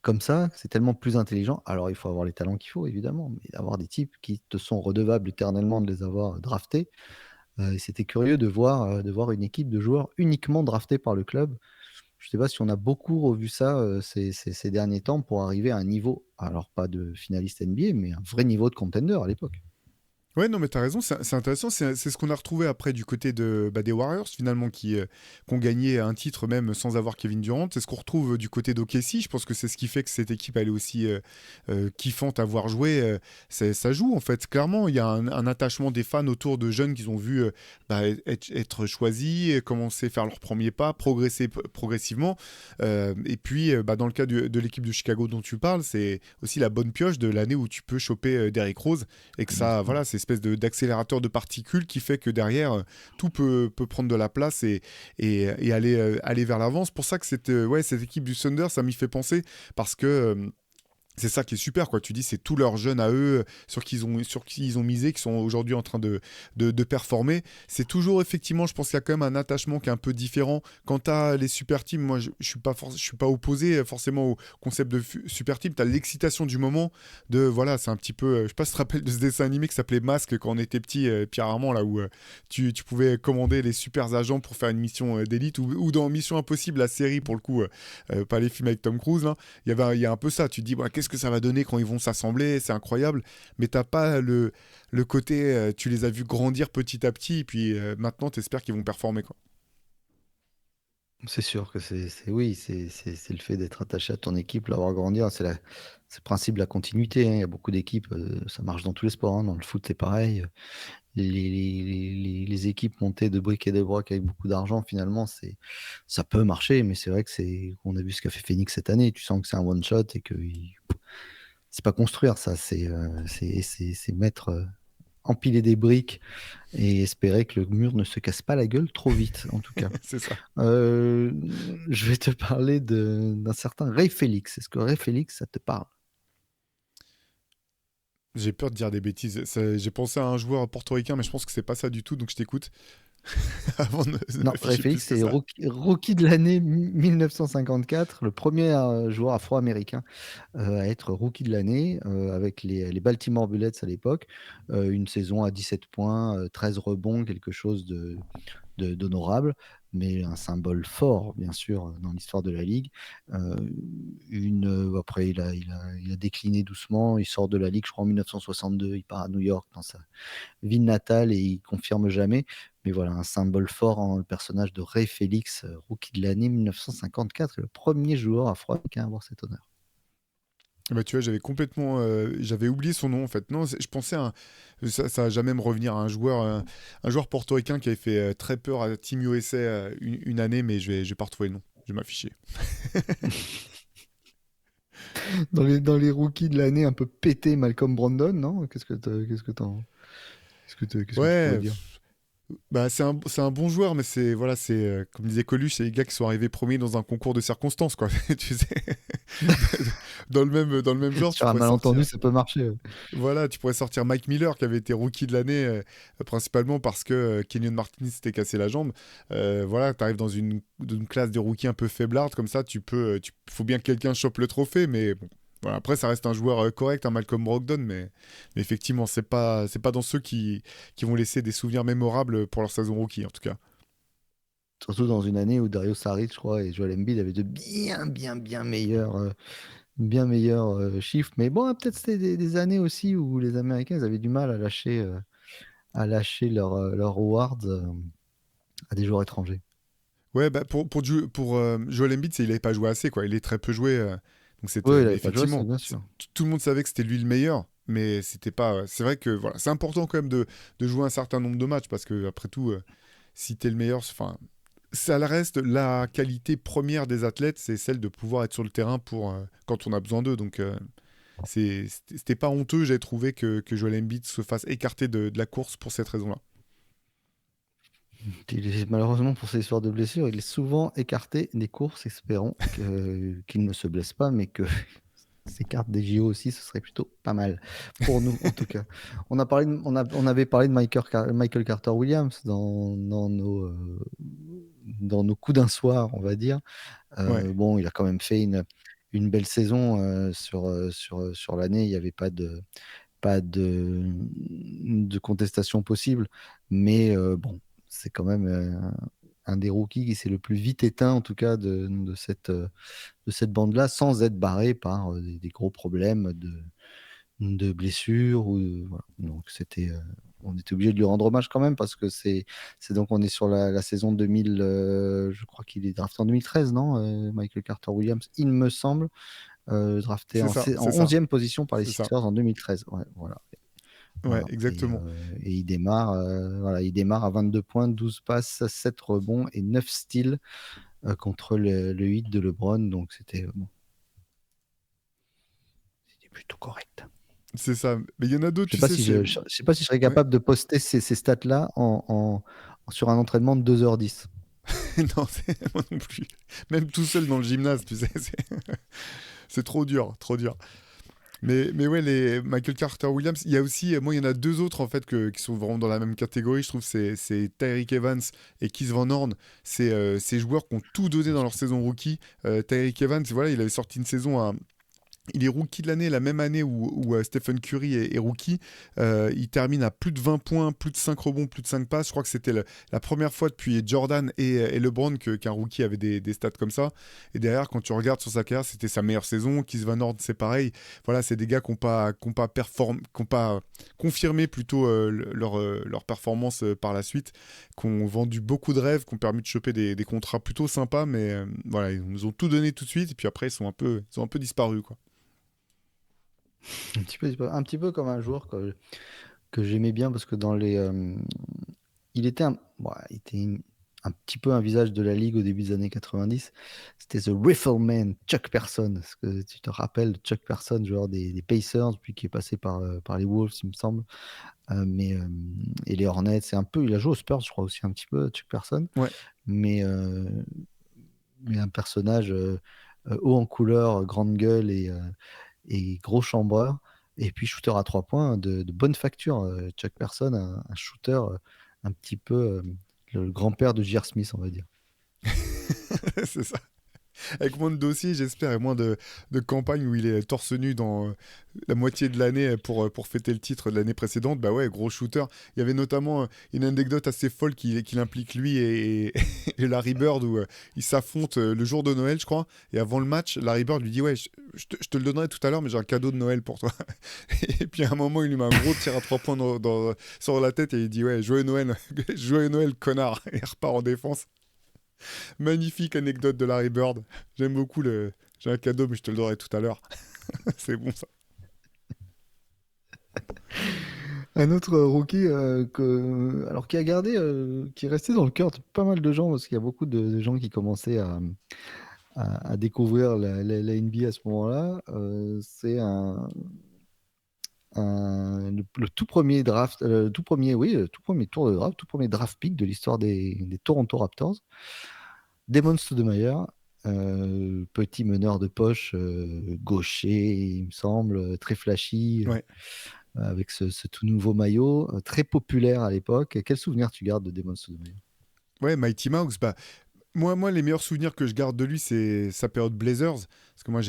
comme ça? C'est tellement plus intelligent. Alors, il faut avoir les talents qu'il faut, évidemment, mais avoir des types qui te sont redevables éternellement de les avoir draftés. Et c'était curieux de voir une équipe de joueurs uniquement draftés par le club. Je ne sais pas si on a beaucoup revu ça ces derniers temps pour arriver à un niveau, alors pas de finaliste NBA, mais un vrai niveau de contender à l'époque. Ouais, non, mais t'as raison, c'est intéressant. C'est ce qu'on a retrouvé après du côté des Warriors, finalement, qui ont gagné un titre même sans avoir Kevin Durant. C'est ce qu'on retrouve du côté d'OKC. Je pense que c'est ce qui fait que cette équipe, elle est aussi kiffante à voir jouer. Ça joue, en fait. Clairement, il y a un attachement des fans autour de jeunes qu'ils ont vu être choisis, commencer à faire leurs premiers pas, progresser progressivement. Et puis, dans le cas de l'équipe de Chicago dont tu parles, c'est aussi la bonne pioche de l'année où tu peux choper Derrick Rose, et que ça, Exactement. voilà, c'est espèce d'accélérateur de particules qui fait que derrière, tout peut prendre de la place et aller vers l'avant. C'est pour ça que cette équipe du Thunder, ça m'y fait penser, parce que C'est ça qui est super, quoi. Tu dis, c'est tous leurs jeunes à eux, sur qui ils ont misé, qui sont aujourd'hui en train de performer. C'est toujours, effectivement, je pense qu'il y a quand même un attachement qui est un peu différent. Quand tu as les super teams, moi, je suis pas opposé forcément au concept de super team. Tu as l'excitation du moment voilà, c'est un petit peu, je sais pas si tu te rappelles de ce dessin animé qui s'appelait Masque quand on était petit, Pierre Armand, là, où tu pouvais commander les super agents pour faire une mission d'élite, ou dans Mission Impossible, la série, pour le coup, pas les films avec Tom Cruise, là. Il y a un peu ça. Tu te dis, bah, qu'est-ce que ça va donner quand ils vont s'assembler? C'est incroyable. Mais t'as pas le côté, tu les as vus grandir petit à petit, et puis maintenant, tu espères qu'ils vont performer, quoi. C'est sûr que oui, c'est le fait d'être attaché à ton équipe, l'avoir grandir, c'est le principe de la continuité, hein. Il y a beaucoup d'équipes, ça marche dans tous les sports, hein. Dans le foot, c'est pareil. Les équipes montées de briques et de broc avec beaucoup d'argent, finalement, ça peut marcher, mais c'est vrai que on a vu ce qu'a fait Phoenix cette année. Tu sens que c'est un one shot et que c'est pas construire ça, c'est mettre, empiler des briques et espérer que le mur ne se casse pas la gueule trop vite, en tout cas. C'est ça. Euh, je vais te parler d'un certain Ray Félix. Est-ce que Ray Félix, ça te parle? J'ai peur de dire des bêtises. J'ai pensé à un joueur portoricain, mais je pense que c'est pas ça du tout, donc je t'écoute avant de Non, Ray m'afficher plus Félix, que c'est ça. rookie de l'année 1954, le premier joueur afro-américain à être rookie de l'année avec les Baltimore Bullets à l'époque. Une saison à 17 points, 13 rebonds, quelque chose d'honorable, mais un symbole fort, bien sûr, dans l'histoire de la Ligue. Euh, Après, il a décliné doucement, il sort de la Ligue, je crois, en 1962, il part à New York dans sa ville natale et il confirme jamais. Mais voilà, un symbole fort en le personnage de Ray Félix, rookie de l'année 1954, et le premier joueur afro-américain à avoir cet honneur. Bah, tu vois, j'avais oublié son nom en fait. Non, je pensais ça va jamais me revenir à un joueur portoricain qui avait fait très peur à Team USA une année, mais je vais pas retrouver le nom. Je vais m'afficher. Dans les rookies de l'année un peu pété, Malcolm Brandon, non? Qu'est-ce que tu pourrais Ouais, dire? bah c'est un bon joueur, mais c'est voilà, c'est comme disait Coluche, c'est les gars qui sont arrivés premiers dans un concours de circonstances, quoi. Tu sais, dans le même genre, tu Sur un pourrais sortir. malentendu, ça peut marcher. Ouais. Voilà, tu pourrais sortir Mike Miller qui avait été rookie de l'année principalement parce que Kenyon Martin s'était cassé la jambe. Voilà, tu arrives dans une classe de rookies un peu faiblarde comme ça, faut bien que quelqu'un chope le trophée, mais bon. Voilà, après, ça reste un joueur correct, un Malcolm Brogdon, mais effectivement, c'est pas dans ceux qui vont laisser des souvenirs mémorables pour leur saison rookie, en tout cas. Surtout dans une année où Dario Saric, je crois, et Joel Embiid avaient de bien meilleurs chiffres. Mais bon, peut-être c'était des années aussi où les Américains ils avaient du mal à lâcher leur awards à des joueurs étrangers. Ouais, bah pour Joel Embiid, il n'avait pas joué assez, quoi. Il est très peu joué. Donc Oui, il mais n'avait pas joué, ça, effectivement, bien sûr. tout le monde savait que c'était lui le meilleur, mais c'était pas. C'est vrai que voilà, c'est important quand même de jouer un certain nombre de matchs parce que après tout, si t'es le meilleur, enfin, ça reste la qualité première des athlètes, c'est celle de pouvoir être sur le terrain pour quand on a besoin d'eux. Donc c'était pas honteux, j'ai trouvé que Joel Embiid se fasse écarter de la course pour cette raison-là. Malheureusement, pour ces histoires de blessures, il est souvent écarté des courses. Espérons qu'il ne se blesse pas, mais que s'écarte des JO aussi, ce serait plutôt pas mal pour nous, en tout cas. On avait parlé de Michael Carter Williams dans nos coups d'un soir, on va dire. Ouais, Bon, il a quand même fait une belle saison sur l'année. Il n'y avait pas de contestation possible. Mais bon, c'est quand même un des rookies qui s'est le plus vite éteint, en tout cas, de cette bande-là, sans être barré par des gros problèmes de blessures. Voilà. Donc, on était obligé de lui rendre hommage quand même parce que donc on est sur la saison 2000, je crois qu'il est drafté en 2013, non Michael Carter Williams, il me semble, drafté en c'est ça, 11e position par les c'est ça. Sixers en 2013. Ouais, voilà. Ouais, Voilà. exactement. Et il démarre à 22 points, 12 passes, 7 rebonds et 9 steals contre le hit de LeBron. Donc bon, c'était plutôt correct. C'est ça. Mais il y en a d'autres, Je sais tu pas sais, si c'est. je sais pas si je serais Ouais. capable de poster ces stats-là sur un entraînement de 2h10. Non, moi non plus. Même tout seul dans le gymnase, tu sais, c'est trop dur, trop dur. Mais ouais, les Michael Carter Williams, il y a aussi, moi, il y en a deux autres en fait qui sont vraiment dans la même catégorie. Je trouve c'est Tyreek Evans et Keith Van Horn. C'est ces joueurs qui ont tout donné dans leur saison rookie. Tyreek Evans, voilà, il avait sorti une saison à il est rookie de l'année, la même année où Stephen Curry est rookie. Il termine à plus de 20 points, plus de 5 rebonds, plus de 5 passes. Je crois que c'était la première fois depuis Jordan et LeBron qu'un rookie avait des stats comme ça. Et derrière, quand tu regardes sur sa carrière, c'était sa meilleure saison. Keith Van Horn, c'est pareil. Voilà, c'est des gars qui n'ont pas confirmé plutôt leur performance par la suite, qui ont vendu beaucoup de rêves, qui ont permis de choper des contrats plutôt sympas. Mais voilà, ils nous ont tout donné tout de suite. Et puis après, ils sont un peu disparus, quoi. Un petit peu comme un joueur que j'aimais bien parce que dans les. Il était, il était un petit peu un visage de la ligue au début des années 90. C'était The Rifleman, Chuck Person. Est-ce que tu te rappelles de Chuck Person, joueur des Pacers, puis qui est passé par les Wolves, il me semble. Et les Hornets, c'est un peu. Il a joué aux Spurs, je crois aussi un petit peu, Chuck Person. Ouais. Mais, mais un personnage haut en couleur, grande gueule et gros chambreur. Et puis shooter à 3 points de bonne facture. Chuck Person, un shooter un petit peu le grand-père de J.R. Smith, on va dire. C'est ça. Avec moins de dossiers, j'espère, et moins de campagnes où il est torse nu dans la moitié de l'année pour fêter le titre de l'année précédente. Bah ouais, gros shooter. Il y avait notamment une anecdote assez folle qui implique lui et Larry Bird où ils s'affrontent le jour de Noël, je crois. Et avant le match, Larry Bird lui dit ouais, je te le donnerai tout à l'heure, mais j'ai un cadeau de Noël pour toi. Et puis à un moment, il lui met un gros tir à 3 points sur la tête et il dit ouais, joyeux Noël, joyeux Noël, connard. Et il repart en défense. Magnifique anecdote de Larry Bird. J'aime beaucoup le. J'ai un cadeau, mais je te le donnerai tout à l'heure. C'est bon ça. Un autre rookie alors qui a gardé, qui est resté dans le cœur de pas mal de gens parce qu'il y a beaucoup de gens qui commençaient à découvrir la NBA à ce moment-là. C'est le tout premier draft, tout premier, oui, le tout premier tour de draft, tout premier draft pick de l'histoire des Toronto Raptors. Damon Stoudemire, petit meneur de poche, gaucher, il me semble, très flashy, Ouais. avec ce tout nouveau maillot, très populaire à l'époque. Quel souvenir tu gardes de Damon Stoudemire? Ouais, Mighty Mouse, bah, moi, les meilleurs souvenirs que je garde de lui, c'est sa période Blazers. Parce que moi,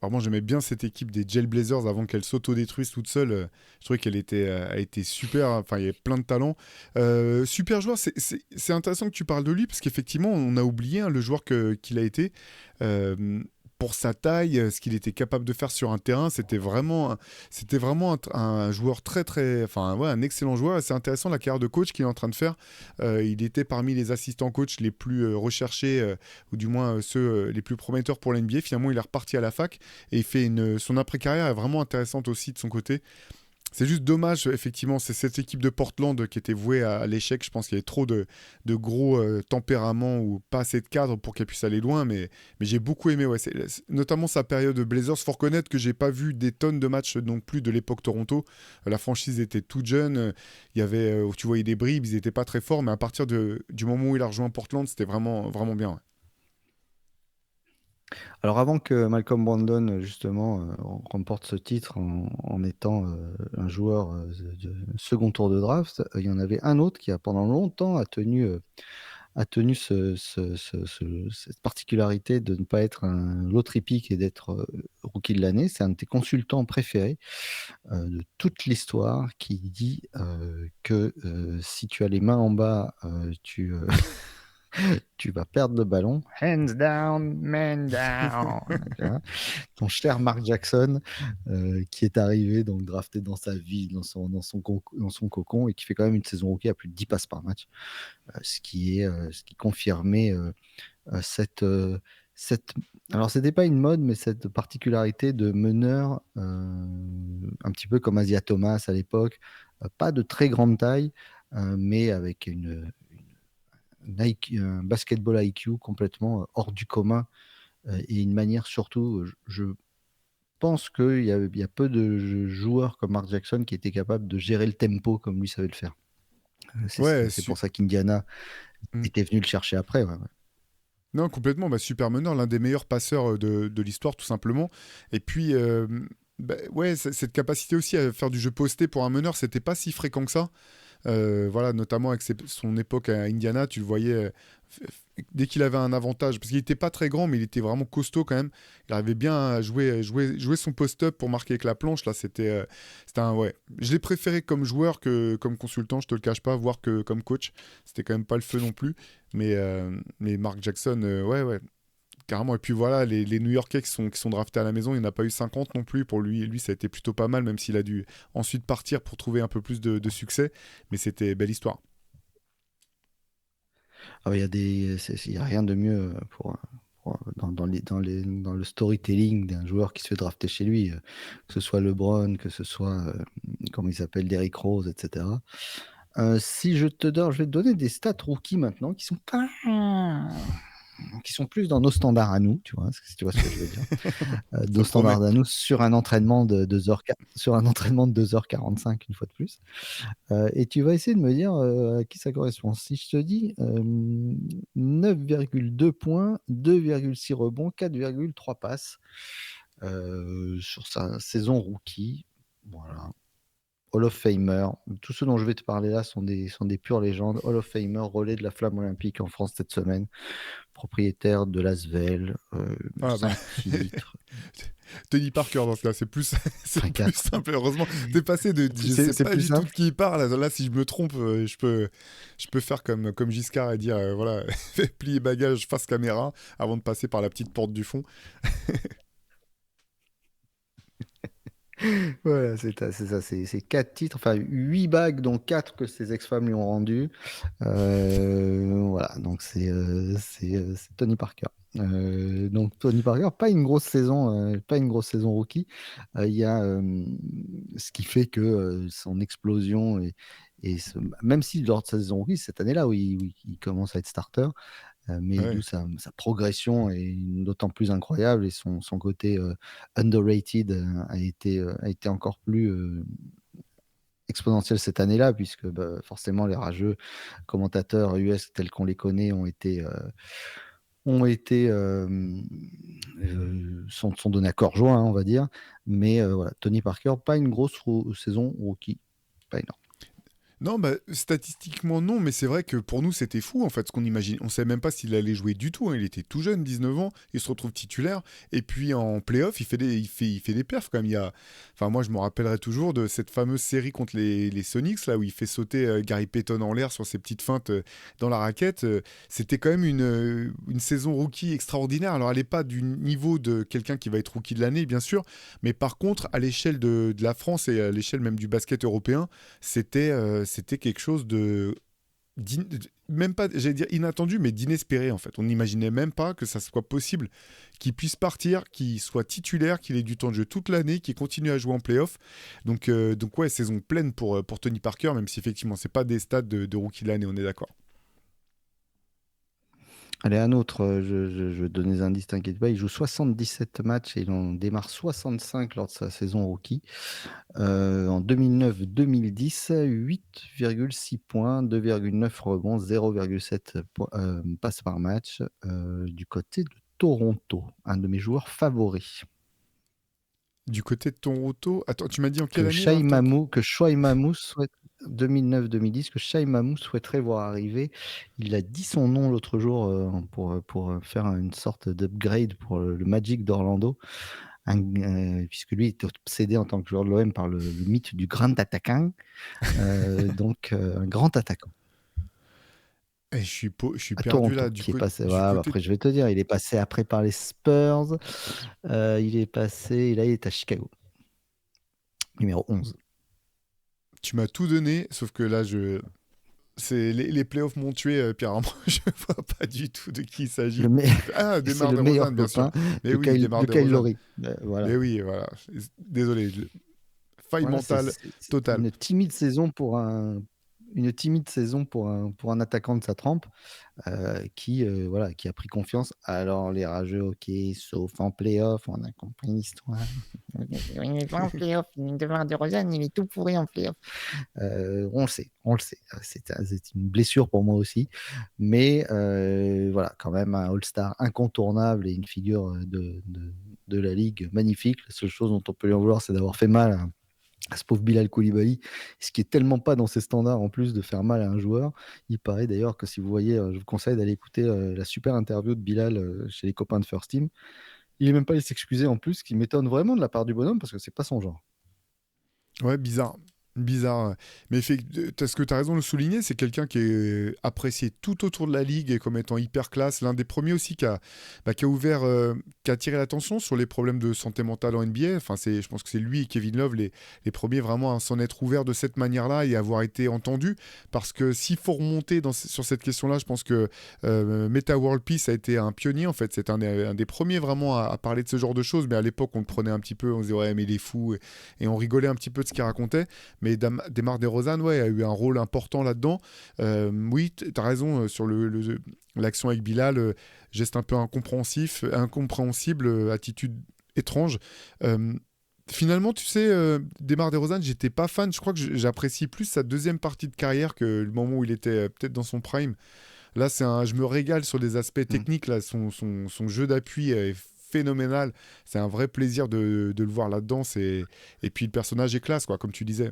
vraiment, j'aimais bien cette équipe des Jail Blazers avant qu'elle s'autodétruise toute seule. Je trouvais elle était super. Enfin, il y avait plein de talent. Super joueur. C'est intéressant que tu parles de lui parce qu'effectivement, on a oublié le joueur qu'il a été. Euh, pour sa taille, ce qu'il était capable de faire sur un terrain, c'était vraiment un joueur très très, enfin ouais, un excellent joueur. C'est intéressant la carrière de coach qu'il est en train de faire. Il était parmi les assistants coach les plus recherchés, ou du moins ceux les plus prometteurs pour l'NBA. Finalement, il est reparti à la fac et il fait son après-carrière est vraiment intéressante aussi de son côté. C'est juste dommage, effectivement, c'est cette équipe de Portland qui était vouée à l'échec. Je pense qu'il y avait trop de gros tempéraments ou pas assez de cadre pour qu'elle puisse aller loin. Mais j'ai beaucoup aimé, ouais, notamment sa période de Blazers. Faut reconnaître que j'ai pas vu des tonnes de matchs non plus de l'époque Toronto. La franchise était toute jeune. Il y avait, tu voyais des bribes, ils n'étaient pas très forts. Mais à partir du moment où il a rejoint Portland, c'était vraiment, vraiment bien. Ouais. Alors avant que Malcolm Brandon, justement, remporte ce titre en étant un joueur de second tour de draft, il y en avait un autre qui a pendant longtemps a tenu cette particularité de ne pas être un lottery pick et d'être rookie de l'année. C'est un de tes consultants préférés de toute l'histoire qui dit que si tu as les mains en bas, tu vas perdre le ballon. Hands down, man down. Voilà. Ton cher Mark Jackson, qui est arrivé, donc drafté dans sa vie, dans son cocon, et qui fait quand même une saison rookie à plus de 10 passes par match, ce qui confirmait cette, cette. Alors, c'était pas une mode, mais cette particularité de meneur, un petit peu comme Asia Thomas à l'époque, pas de très grande taille, mais avec un basketball IQ complètement hors du commun, et une manière surtout, je pense qu'il y a peu de joueurs comme Mark Jackson qui étaient capables de gérer le tempo comme lui savait le faire. Ouais, C'est pour ça qu'Indiana Mm. était venu le chercher après. Ouais, ouais. Non, complètement. Bah, super meneur, l'un des meilleurs passeurs de l'histoire, tout simplement. Et puis, Bah, ouais, cette capacité aussi à faire du jeu posté pour un meneur, c'était pas si fréquent que ça. Voilà, notamment avec son époque à Indiana, tu le voyais dès qu'il avait un avantage, parce qu'il n'était pas très grand, mais il était vraiment costaud quand même. Il arrivait bien à jouer son post-up pour marquer avec la planche. Là, c'était un ouais. Je l'ai préféré comme joueur que comme consultant, je te le cache pas, voire que comme coach. C'était quand même pas le feu non plus. Mais Mark Jackson, ouais, ouais. Carrément. Et puis voilà, les New-Yorkais qui sont draftés à la maison, il n'y en a pas eu 50 non plus. Pour lui, ça a été plutôt pas mal, même s'il a dû ensuite partir pour trouver un peu plus de succès. Mais c'était belle histoire. Ah, il y a rien de mieux dans le storytelling d'un joueur qui se fait drafter chez lui, que ce soit LeBron, que ce soit, comment il s'appelle, Derrick Rose, etc. Si je vais te donner des stats rookies maintenant qui sont plus dans nos standards à nous, tu vois, si tu vois ce que je veux dire. Ça Nos promet. standards à nous sur un entraînement de 2h45 une fois de plus. Et tu vas essayer de me dire à qui ça correspond. Si je te dis 9,2 points, 2,6 rebonds, 4,3 passes sur sa saison rookie. Voilà. Hall of Famer. Tous ceux dont je vais te parler là sont des pures légendes. Hall of Famer, relais de la flamme olympique en France cette semaine. Propriétaire de l'Asvel, Ah bah, 5 titres. Tony Parker dans ce cas, c'est plus, c'est Enfin, plus 4. simple. Heureusement, t'es passé de, je sais C'est pas plus du tout de simple. qui il parle. Là, si je me trompe, je peux faire comme Giscard et dire, voilà, plier bagage face caméra avant de passer par la petite porte du fond. Voilà, c'est ça, c'est 4 titres, enfin 8 bagues, dont 4 que ses ex-femmes lui ont rendues. Voilà, donc c'est Tony Parker. Donc Tony Parker, pas une grosse saison rookie. Il y a ce qui fait que son explosion même si lors de sa saison rookie, cette année-là où il commence à être starter, mais d'où Ouais, sa progression est d'autant plus incroyable et son côté underrated a été encore plus exponentiel cette année-là, puisque bah, forcément les rageux commentateurs US tels qu'on les connaît sont donnés à corps joint, hein, on va dire. Mais voilà, Tony Parker, pas une grosse saison rookie, pas énorme. non, bah, statistiquement non, mais c'est vrai que pour nous c'était fou en fait ce qu'on imagine. On savait même pas s'il allait jouer du tout, hein. Il était tout jeune, 19 ans, il se retrouve titulaire. Et puis en playoff, il fait des perfs quand même. Enfin, moi je me rappellerai toujours de cette fameuse série contre les Sonics, là où il fait sauter Gary Payton en l'air sur ses petites feintes dans la raquette. C'était quand même une saison rookie extraordinaire. Alors elle n'est pas du niveau de quelqu'un qui va être rookie de l'année, bien sûr, mais par contre, à l'échelle de la France et à l'échelle même du basket européen, c'était quelque chose même pas, j'allais dire inattendu, mais d'inespéré en fait. On n'imaginait même pas que ça soit possible qu'il puisse partir, qu'il soit titulaire, qu'il ait du temps de jeu toute l'année, qu'il continue à jouer en playoff. Donc ouais, saison pleine pour Tony Parker, même si effectivement c'est pas des stats de rookie de l'année, on est d'accord. Allez, un autre, je vais te donner des indices, t'inquiète pas. Il joue 77 matchs et il en démarre 65 lors de sa saison rookie. En 2009-2010, 8,6 points, 2,9 rebonds, 0,7 passes par match du côté de Toronto, un de mes joueurs favoris. Du côté de Toronto, attends, tu m'as dit en quelle Que année là, Shai attends. Mamou, que Shai Mamou souhaite 2009-2010, que Shai Mamou souhaiterait voir arriver. Il a dit son nom l'autre jour pour faire une sorte d'upgrade pour le Magic d'Orlando, puisque lui est obsédé en tant que joueur de l'OM par le mythe du grand attaquant, donc un grand attaquant. Je suis À perdu là, Toronto, du, qui est co- passé. du Voilà, bah, côté. après, je vais te dire, il est passé après par les Spurs. Il est passé, et là, il est à Chicago, numéro 11. Tu m'as tout donné, sauf que là, les playoffs m'ont tué, Pierre Armand. Je vois pas du tout de qui il s'agit. Le me- Ah, c'est Desmar le DeRozan, meilleur bien sûr. copain Mais oui, Desmar De Kyle DeRozan. Lowry. Voilà. Mais oui, voilà. Désolé. Faille Voilà, mentale c'est totale. une timide saison une timide saison pour un attaquant de sa trempe voilà, qui a pris confiance. Alors, les rageux, ok, sauf en playoff, on a compris l'histoire. Il n'est pas en playoff, Demar DeRozan, il est tout pourri en playoff. On le sait, on le sait. C'est une blessure pour moi aussi. Mais voilà, quand même un All-Star incontournable et une figure de la Ligue magnifique. La seule chose dont on peut lui en vouloir, c'est d'avoir fait mal à ce pauvre Bilal Koulibaly, ce qui est tellement pas dans ses standards en plus de faire mal à un joueur. Il paraît d'ailleurs que si vous voyez, je vous conseille d'aller écouter la super interview de Bilal chez les copains de First Team. Il est même pas allé s'excuser en plus, ce qui m'étonne vraiment de la part du bonhomme parce que c'est pas son genre. Ouais, bizarre. Bizarre. Mais ce que tu as raison de le souligner, c'est quelqu'un qui est apprécié tout autour de la ligue et comme étant hyper classe. L'un des premiers aussi qui a ouvert, qui a attiré l'attention sur les problèmes de santé mentale en NBA. Enfin, je pense que c'est lui et Kevin Love les premiers vraiment à s'en être ouverts de cette manière-là et avoir été entendus. Parce que s'il faut remonter sur cette question-là, je pense que Meta World Peace a été un pionnier en fait. C'est un des premiers vraiment à parler de ce genre de choses. Mais à l'époque, on le prenait un petit peu, on se disait ouais, mais il est fou. Et on rigolait un petit peu de ce qu'il racontait. Mais Demar DeRozan, ouais, a eu un rôle important là-dedans. Oui, tu as raison sur l'action avec Bilal, geste un peu incompréhensible, attitude étrange. Euh, Finalement, tu sais, Demar DeRozan, j'étais pas fan. Je crois que j'apprécie plus sa deuxième partie de carrière que le moment où il était peut-être dans son prime. Là, je me régale sur des aspects Mm. techniques. Là, son jeu d'appui est phénoménal. C'est un vrai plaisir de le voir là-dedans. Et puis le personnage est classe, quoi, comme tu disais.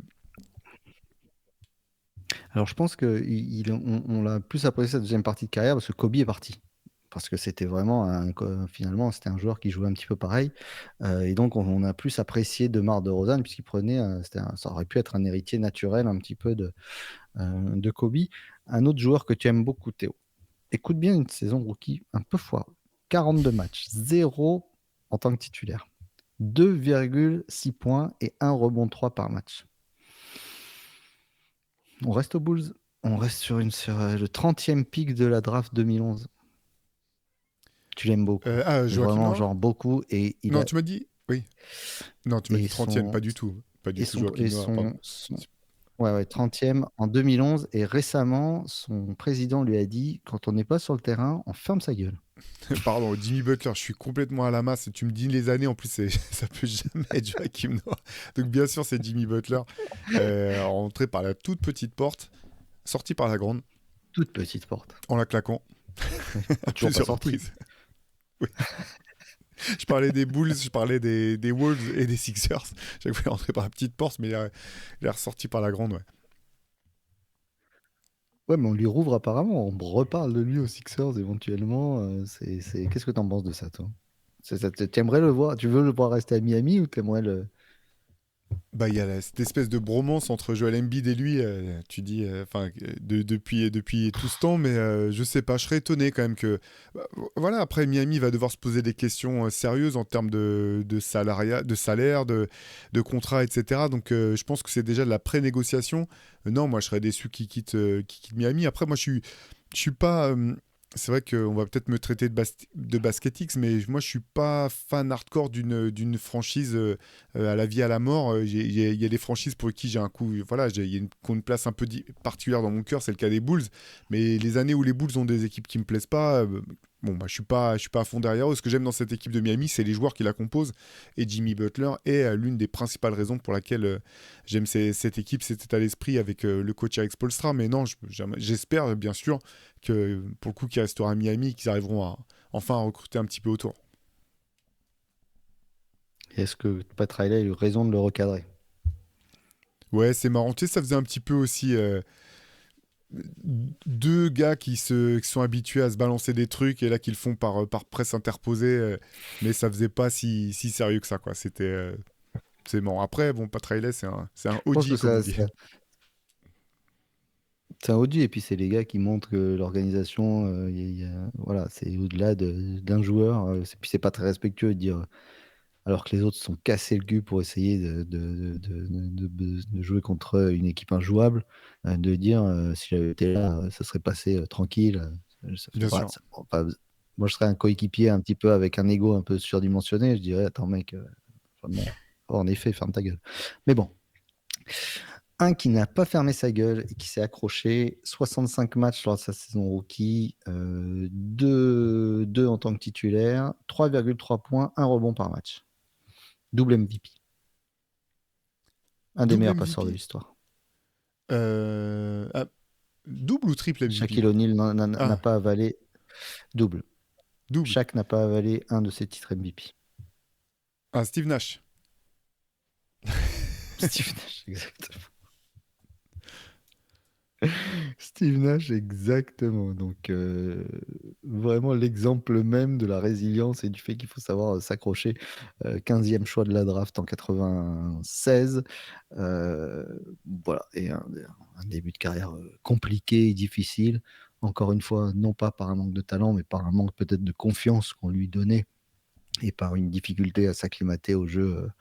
Alors je pense on l'a plus apprécié sa deuxième partie de carrière parce que Kobe est parti. Parce que c'était vraiment finalement c'était un joueur qui jouait un petit peu pareil. Et donc on a plus apprécié DeMar DeRozan puisqu'il prenait, ça aurait pu être un héritier naturel un petit peu de Kobe. Un autre joueur que tu aimes beaucoup, Théo. Écoute bien une saison rookie un peu foireuse. 42 matchs, 0 en tant que titulaire. 2,6 points et 1 rebond 3 par match. On reste aux Bulls. On reste sur le 30e pick de la draft 2011. Tu l'aimes beaucoup. Mais Joachim vraiment, Noah. genre beaucoup. Et il Non, a tu m'as dit. Oui. Non, tu m'as et dit 30e, son pas du tout. Pas du et tout son Joachim et Noah, pardon. ouais, ouais, 30e en 2011. Et récemment, son président lui a dit, quand on n'est pas sur le terrain, on ferme sa gueule. Pardon, Jimmy Butler, je suis complètement à la masse. Tu me dis les années, en plus, ça peut jamais être Joachim Noah. Donc, bien sûr, c'est Jimmy Butler, rentré par la toute petite porte, sorti par la grande, Toute petite porte. en la claquant Ah, à toujours pas plusieurs sorti. reprises. Oui. Je parlais des Bulls, je parlais des Wolves et des Sixers. Chaque fois, il est rentré par la petite porte, mais il est ressorti par la grande, ouais. Ouais, mais on lui rouvre apparemment. On reparle de lui aux Sixers éventuellement. Qu'est-ce que t'en penses de ça, toi? T'aimerais le voir? Tu veux le voir rester à Miami ou t'aimerais le. Bah, il y a cette espèce de bromance entre Joel Embiid et lui, tu dis, enfin, depuis tout ce temps, mais je sais pas, je serais étonné quand même que. Bah, voilà, après, Miami va devoir se poser des questions sérieuses en termes de salariat, de salaire, de contrat, etc. Donc, je pense que c'est déjà de la pré-négociation. Non, moi, je serais déçu qu'il quitte Miami. Après, moi, je suis pas. C'est vrai qu'on va peut-être me traiter de basket X, mais moi je suis pas fan hardcore d'une franchise à la vie à la mort. Il y a des franchises pour qui j'ai un coup, voilà, il y a une place un peu particulière dans mon cœur, c'est le cas des Bulls. Mais les années où les Bulls ont des équipes qui me plaisent pas, bon, bah, je suis pas à fond derrière eux. Ce que j'aime dans cette équipe de Miami, c'est les joueurs qui la composent. Et Jimmy Butler est l'une des principales raisons pour laquelle j'aime cette équipe, cet état d'esprit avec le coach Eric Spoelstra. Mais non, j'espère bien sûr que pour le coup, qu'il restera à Miami, qu'ils arriveront enfin à recruter un petit peu autour. Et est-ce que Pat Riley a eu raison de le recadrer? Ouais, c'est marrant. Tu sais, ça faisait un petit peu aussi deux gars qui sont habitués à se balancer des trucs et là qu'ils le font par presse interposée, mais ça faisait pas si sérieux que ça, quoi. C'est marrant. Après, bon, Pat Riley, c'est un Je pense OG, que comme on dit. c'est un Audi et puis c'est les gars qui montrent que l'organisation, voilà, c'est au-delà d'un joueur. Puis c'est pas très respectueux de dire, alors que les autres se sont cassés le cul pour essayer de jouer contre une équipe injouable, de dire si j'avais été là, ça serait passé tranquille. Bien Voilà, sûr. moi, je serais un coéquipier un petit peu avec un ego un peu surdimensionné. Je dirais, attends, mec, vraiment, en effet, ferme ta gueule. Mais bon. Un qui n'a pas fermé sa gueule et qui s'est accroché 65 matchs lors de sa saison rookie, 2 en tant que titulaire, 3,3 points, un rebond par match. Double MVP. Un des Double meilleurs passeurs de MVP. l'histoire. Ah, double ou triple MVP? Shaquille O'Neal n'a Ah, pas avalé double. double. Shaq n'a pas avalé un de ses titres MVP. Ah, Steve Nash. Steve Nash, exactement. Steve Nash, exactement. Donc, vraiment l'exemple même de la résilience et du fait qu'il faut savoir s'accrocher. 15e choix de la draft en 96. Euh, voilà. Et un début de carrière compliqué et difficile. Encore une fois, non pas par un manque de talent, mais par un manque peut-être de confiance qu'on lui donnait et par une difficulté à s'acclimater au jeu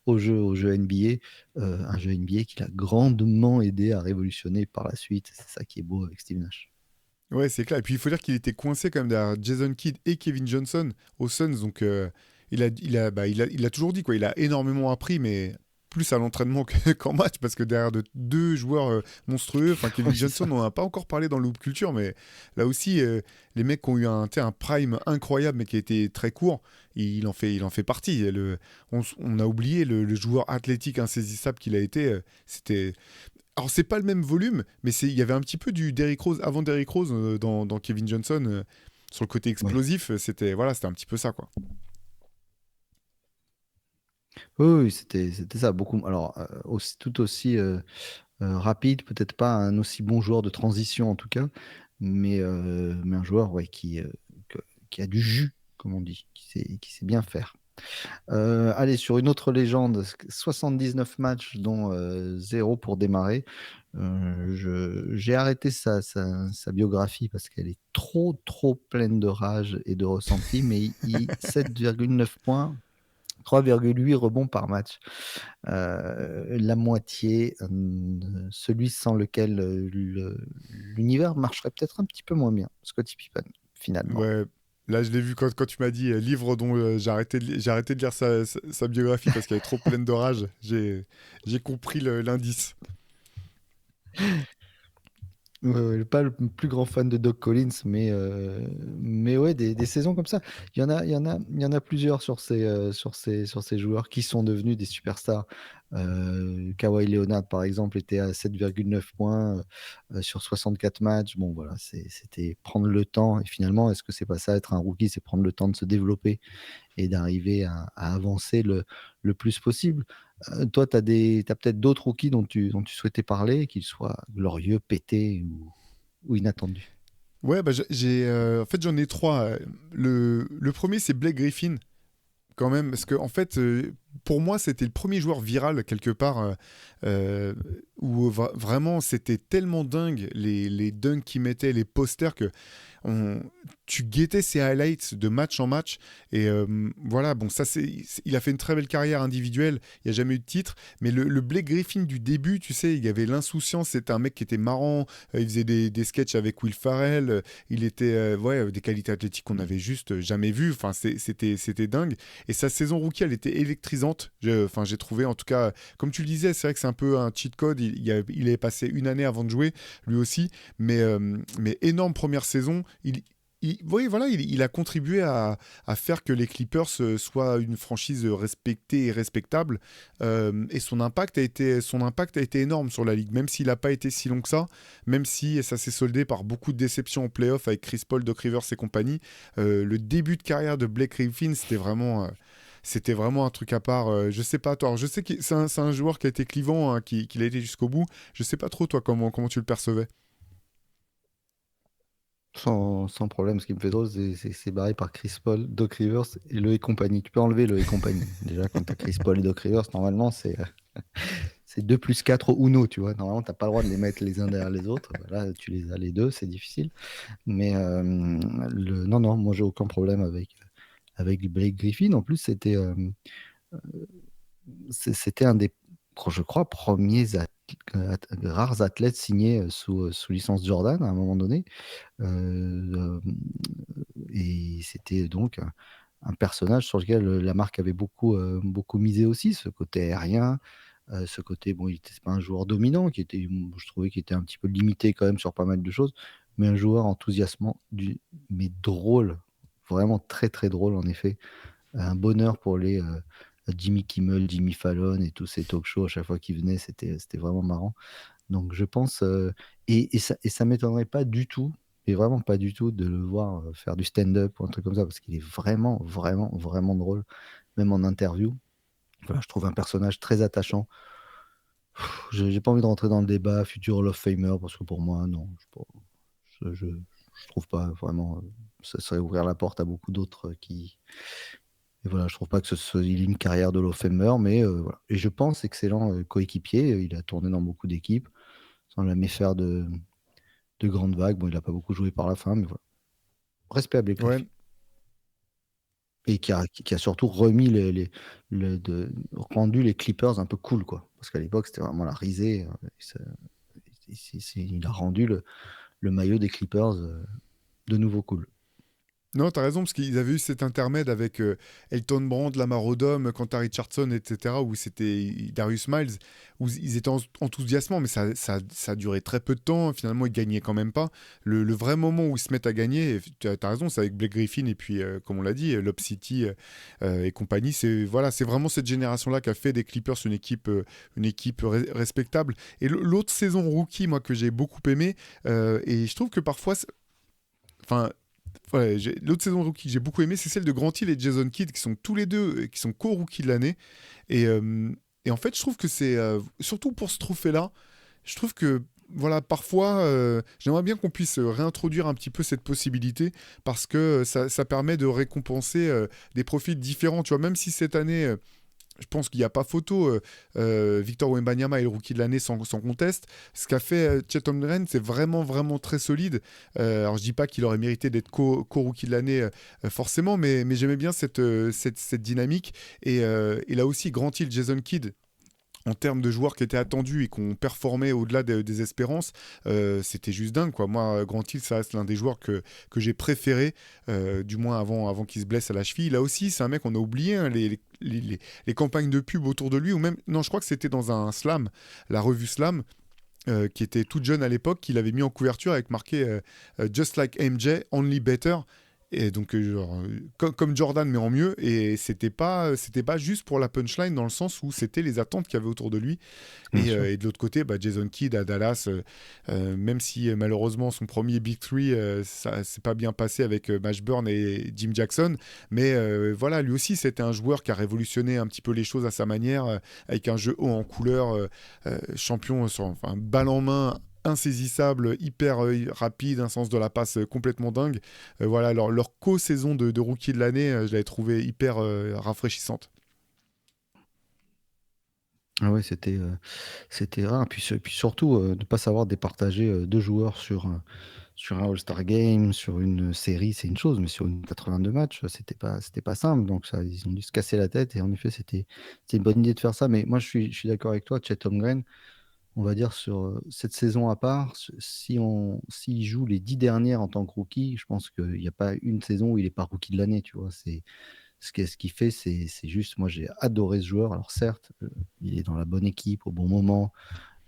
NBA, un jeu NBA qui l'a grandement aidé à révolutionner par la suite. C'est ça qui est beau avec Steve Nash. Ouais, c'est clair. Et puis il faut dire qu'il était coincé quand même derrière Jason Kidd et Kevin Johnson aux Suns. Donc il a toujours dit quoi. Il a énormément appris, mais plus à l'entraînement qu'en match, parce que derrière deux joueurs monstrueux, enfin Oui, Kevin c'est Johnson, ça. on n'en a pas encore parlé dans le Hoop Culture, mais là aussi, les mecs qui ont eu un prime incroyable, mais qui a été très court, il en fait partie. On a oublié le joueur athlétique insaisissable qu'il a été. C'était alors, c'est pas le même volume, mais il y avait un petit peu du Derrick Rose, avant Derrick Rose, dans Kevin Johnson, sur le côté Oui, explosif, c'était un petit peu ça, quoi. oui, oui, c'était ça. Beaucoup. Alors, tout aussi rapide, peut-être pas un aussi bon joueur de transition en tout cas, mais un joueur ouais, que- qui a du jus, comme on dit, qui sait bien faire. Allez, sur une autre légende, 79 matchs, dont 0 pour démarrer. J'ai arrêté sa biographie parce qu'elle est trop, trop pleine de rage et de ressenti, mais 7,9 points, 3,8 rebonds par match. La moitié, celui sans lequel l'univers marcherait peut-être un petit peu moins bien. Scottie Pippen, finalement. Ouais, là, je l'ai vu quand tu m'as dit livre dont j'ai arrêté de lire sa biographie parce qu'elle est trop pleine de rage. J'ai compris l'indice. Ouais, ouais, pas le plus grand fan de Doc Collins, mais ouais, des saisons comme ça. Il y en a plusieurs sur ces joueurs qui sont devenus des superstars. Kawhi Leonard, par exemple, était à 7,9 points sur 64 matchs. Bon, voilà, c'était prendre le temps. Et finalement, est-ce que c'est pas ça, être un rookie, c'est prendre le temps de se développer et d'arriver à avancer le plus possible. Toi, tu as peut-être d'autres rookies dont tu souhaitais parler, qu'ils soient glorieux, pétés ou inattendus. Ouais, bah, en fait, j'en ai trois. Le premier, c'est Blake Griffin, quand même, parce que en fait, pour moi, c'était le premier joueur viral quelque part où vraiment c'était tellement dingue les dunks qu'il mettait, les posters que on- tu guettais ses highlights de match en match. Et voilà, bon, il a fait une très belle carrière individuelle. Il n'y a jamais eu de titre, mais le Blake Griffin du début, tu sais, il y avait l'insouciance. C'était un mec qui était marrant. Il faisait des sketchs avec Will Ferrell. Il était, ouais, des qualités athlétiques qu'on avait juste jamais vues. Enfin, c'était dingue. Et sa saison rookie, elle était électrisante. Enfin, j'ai trouvé, en tout cas, comme tu le disais, c'est vrai que c'est un peu un cheat code. Il avait passé une année avant de jouer, lui aussi. Mais énorme première saison. Oui, voilà, il a contribué à faire que les Clippers soient une franchise respectée et respectable. Et son impact a été énorme sur la ligue, même s'il n'a pas été si long que ça, même si ça s'est soldé par beaucoup de déceptions en playoff avec Chris Paul, Doc Rivers et compagnie. Le début de carrière de Blake Griffin, c'était vraiment un truc à part. Je sais pas, toi. Alors, je sais que c'est un joueur qui a été clivant, hein, qui a été jusqu'au bout. Je sais pas trop, toi, comment tu le percevais. Sans problème, ce qui me fait drôle, c'est barré par Chris Paul, Doc Rivers et le et compagnie. Tu peux enlever le et compagnie. Déjà, quand tu as Chris Paul et Doc Rivers, normalement, c'est 2 plus 4 au Uno, tu vois. Normalement, tu n'as pas le droit de les mettre les uns derrière les autres. Là, tu les as les deux, c'est difficile. Mais non, non, moi, j'ai aucun problème avec Blake Griffin. En plus, c'était un des, je crois, premiers rares athlètes signés sous licence Jordan à un moment donné. Euh, et c'était donc un personnage sur lequel la marque avait beaucoup, beaucoup misé aussi, ce côté aérien, Ce côté, bon, c'est pas un joueur dominant, je trouvais qu'il était un petit peu limité quand même sur pas mal de choses, mais un joueur enthousiasmant, mais drôle, vraiment très très drôle en effet. Un bonheur pour les Jimmy Kimmel, Jimmy Fallon et tous ces talk shows à chaque fois qu'il venait, c'était vraiment marrant. Donc je pense, et ça m'étonnerait pas du tout, mais vraiment pas du tout, de le voir faire du stand-up ou un truc comme ça, parce qu'il est vraiment, vraiment, vraiment drôle, même en interview. Voilà, je trouve un personnage très attachant. J'ai pas envie de rentrer dans le débat futur Hall of Famer, parce que pour moi, non, je trouve pas vraiment. Ça serait ouvrir la porte à beaucoup d'autres qui. Et voilà, je trouve pas que il ait une carrière de Hall of Famer, mais voilà. Et je pense excellent coéquipier. Il a tourné dans beaucoup d'équipes sans jamais faire de grandes vagues. Bon, il a pas beaucoup joué par la fin, mais voilà. Respect à Blake Ouais. Griffin. Et qui a surtout remis rendu les Clippers un peu cool, quoi. Parce qu'à l'époque, c'était vraiment la risée. Il a rendu le maillot des Clippers de nouveau cool. Non, t'as raison, parce qu'ils avaient eu cet intermède avec Elton Brand, Lamar Odom, Quentin Richardson, etc., où c'était Darius Miles, où ils étaient enthousiasmants, mais ça a duré très peu de temps. Finalement, ils gagnaient quand même pas. Le vrai moment où ils se mettent à gagner, t'as raison, c'est avec Blake Griffin et puis, comme on l'a dit, Lob City et compagnie. C'est vraiment cette génération-là qui a fait des Clippers une équipe respectable. Et l'autre saison rookie, moi, que j'ai beaucoup aimé, et je trouve que parfois, enfin, ouais, l'autre saison rookie que j'ai beaucoup aimé, c'est celle de Grant Hill et Jason Kidd, qui sont tous les deux, qui sont co-rookies de l'année. Et, euh, et en fait, je trouve que c'est, surtout pour ce trophée-là, je trouve que, voilà, parfois, j'aimerais bien qu'on puisse réintroduire un petit peu cette possibilité, parce que ça permet de récompenser des profils différents. Tu vois, même si cette année, je pense qu'il n'y a pas photo. Victor Wembanyama est le rookie de l'année sans conteste. Ce qu'a fait Chet Holmgren, c'est vraiment, vraiment très solide. Alors, je dis pas qu'il aurait mérité d'être co-rookie de l'année forcément, mais j'aimais bien cette dynamique. Et là aussi, Grant Hill, Jason Kidd, en termes de joueurs qui étaient attendus et qui ont performé au-delà des espérances, c'était juste dingue, quoi. Moi, Grant Hill, ça reste l'un des joueurs que j'ai préféré, du moins avant qu'il se blesse à la cheville. Là aussi, c'est un mec, on a oublié hein, les campagnes de pub autour de lui, ou même, non, je crois que c'était dans un slam, la revue Slam, qui était toute jeune à l'époque, qu'il avait mis en couverture avec marqué Just like MJ, only better. Et donc, genre, comme Jordan, mais en mieux. Et c'était pas juste pour la punchline, dans le sens où c'était les attentes qu'il y avait autour de lui. Bien sûr. Et de l'autre côté, bah, Jason Kidd à Dallas, même si malheureusement son premier Big Three, ça s'est pas bien passé avec Mashburn et Jim Jackson. Mais voilà, lui aussi, c'était un joueur qui a révolutionné un petit peu les choses à sa manière, avec un jeu haut en couleur, champion, enfin, balle en main insaisissable, hyper rapide, un sens de la passe complètement dingue. Voilà, leur co-saison de rookie de l'année, je l'avais trouvé hyper rafraîchissante. Ah ouais, c'était rare. Puis surtout, ne pas savoir départager deux joueurs sur un All-Star Game, sur une série, c'est une chose, mais sur une 82 matchs, c'était pas simple. Donc ça, ils ont dû se casser la tête. Et en effet, c'était une bonne idée de faire ça. Mais moi, je suis d'accord avec toi, Chet Holmgren, on va dire sur cette saison à part, s'il joue les 10 dernières en tant que rookie, je pense qu'il n'y a pas une saison où il n'est pas rookie de l'année, tu vois. Ce qu'il fait, c'est juste, moi j'ai adoré ce joueur. Alors certes, il est dans la bonne équipe au bon moment,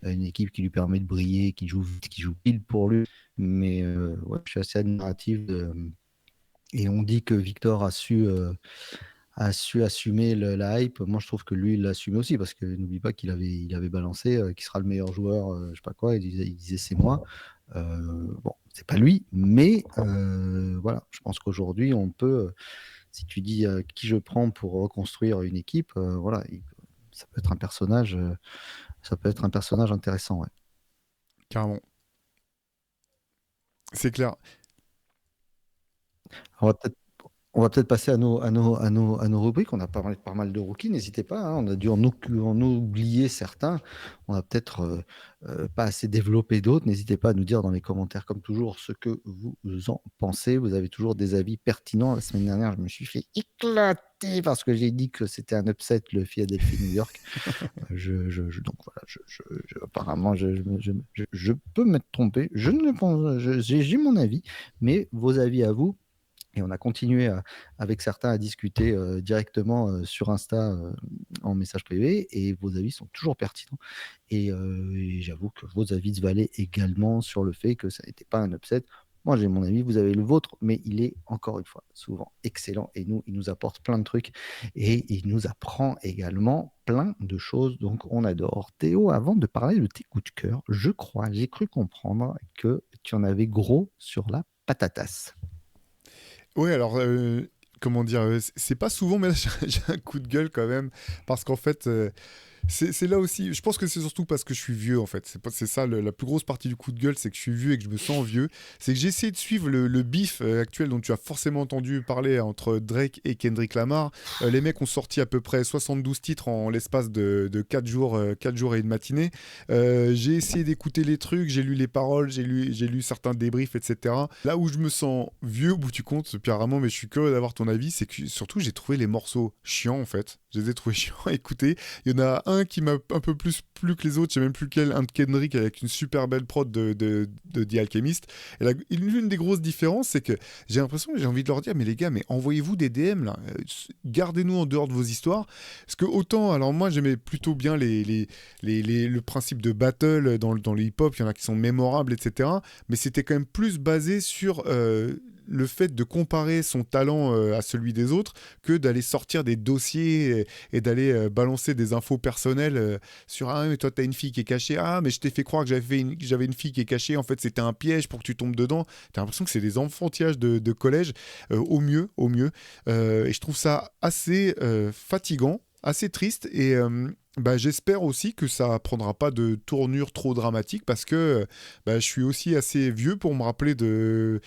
une équipe qui lui permet de briller, qui joue vite, qui joue pile pour lui. Mais ouais, je suis assez admiratif et on dit que Victor a su assumer la hype. Moi, je trouve que lui, il l'a assumé aussi, parce que n'oublie pas qu'il avait balancé qui sera le meilleur joueur, je sais pas quoi. Il disait c'est moi. Bon, c'est pas lui, mais voilà, je pense qu'aujourd'hui, on peut, si tu dis qui je prends pour reconstruire une équipe, voilà, ça peut être un personnage, intéressant. Ouais. Carrément. C'est clair. On va peut-être On va peut-être passer à nos rubriques. On a parlé de pas mal de rookies. N'hésitez pas, hein, on a dû en oublier certains. On a peut-être pas assez développé d'autres. N'hésitez pas à nous dire dans les commentaires, comme toujours, ce que vous en pensez. Vous avez toujours des avis pertinents. La semaine dernière, je me suis fait éclater parce que j'ai dit que c'était un upset, le Philadelphie New York. Donc voilà, apparemment, je peux m'être trompé. Je ne pense, j'ai mon avis, mais vos avis à vous, Et on a continué avec certains à discuter directement sur Insta en message privé. Et vos avis sont toujours pertinents. Et j'avoue que vos avis se valaient également sur le fait que ça n'était pas un upset. Moi, j'ai mon avis, vous avez le vôtre, mais il est, encore une fois, souvent excellent. Et nous, il nous apporte plein de trucs. Et il nous apprend également plein de choses. Donc, on adore. Théo, avant de parler de tes coups de cœur, j'ai cru comprendre que tu en avais gros sur la patatas. Ouais, alors, comment dire, c'est pas souvent, mais là, j'ai un coup de gueule quand même, parce qu'en fait, c'est là aussi, je pense que c'est surtout parce que je suis vieux en fait. C'est ça la plus grosse partie du coup de gueule, c'est que je suis vieux et que je me sens vieux. C'est que j'ai essayé de suivre le bif actuel dont tu as forcément entendu parler entre Drake et Kendrick Lamar. Les mecs ont sorti à peu près 72 titres en l'espace de 4 jours, 4 jours et une matinée. J'ai essayé d'écouter les trucs, j'ai lu les paroles, j'ai lu certains débriefs, etc. Là où je me sens vieux au bout du compte, Pierre Ramon, mais je suis curieux d'avoir ton avis, c'est que surtout j'ai trouvé les morceaux chiants en fait. Je les ai trouvés chiants à écouter. Il y en a un qui m'a un peu plus plu que les autres, je sais même plus lequel, un de Kendrick avec une super belle prod de The Alchemist. Et l'une des grosses différences, c'est que j'ai l'impression que j'ai envie de leur dire, mais les gars, mais envoyez-vous des DM là, gardez-nous en dehors de vos histoires. Parce que autant, alors moi j'aimais plutôt bien le principe de battle dans les hip-hop, il y en a qui sont mémorables, etc. Mais c'était quand même plus basé sur le fait de comparer son talent à celui des autres que d'aller sortir des dossiers et d'aller balancer des infos personnelles sur ah mais toi t'as une fille qui est cachée, ah mais je t'ai fait croire que j'avais une fille qui est cachée, en fait c'était un piège pour que tu tombes dedans. T'as l'impression que c'est des enfantillages de collège au mieux. Et je trouve ça assez fatigant, assez triste et bah, j'espère aussi que ça prendra pas de tournure trop dramatique parce que bah, je suis aussi assez vieux pour me rappeler de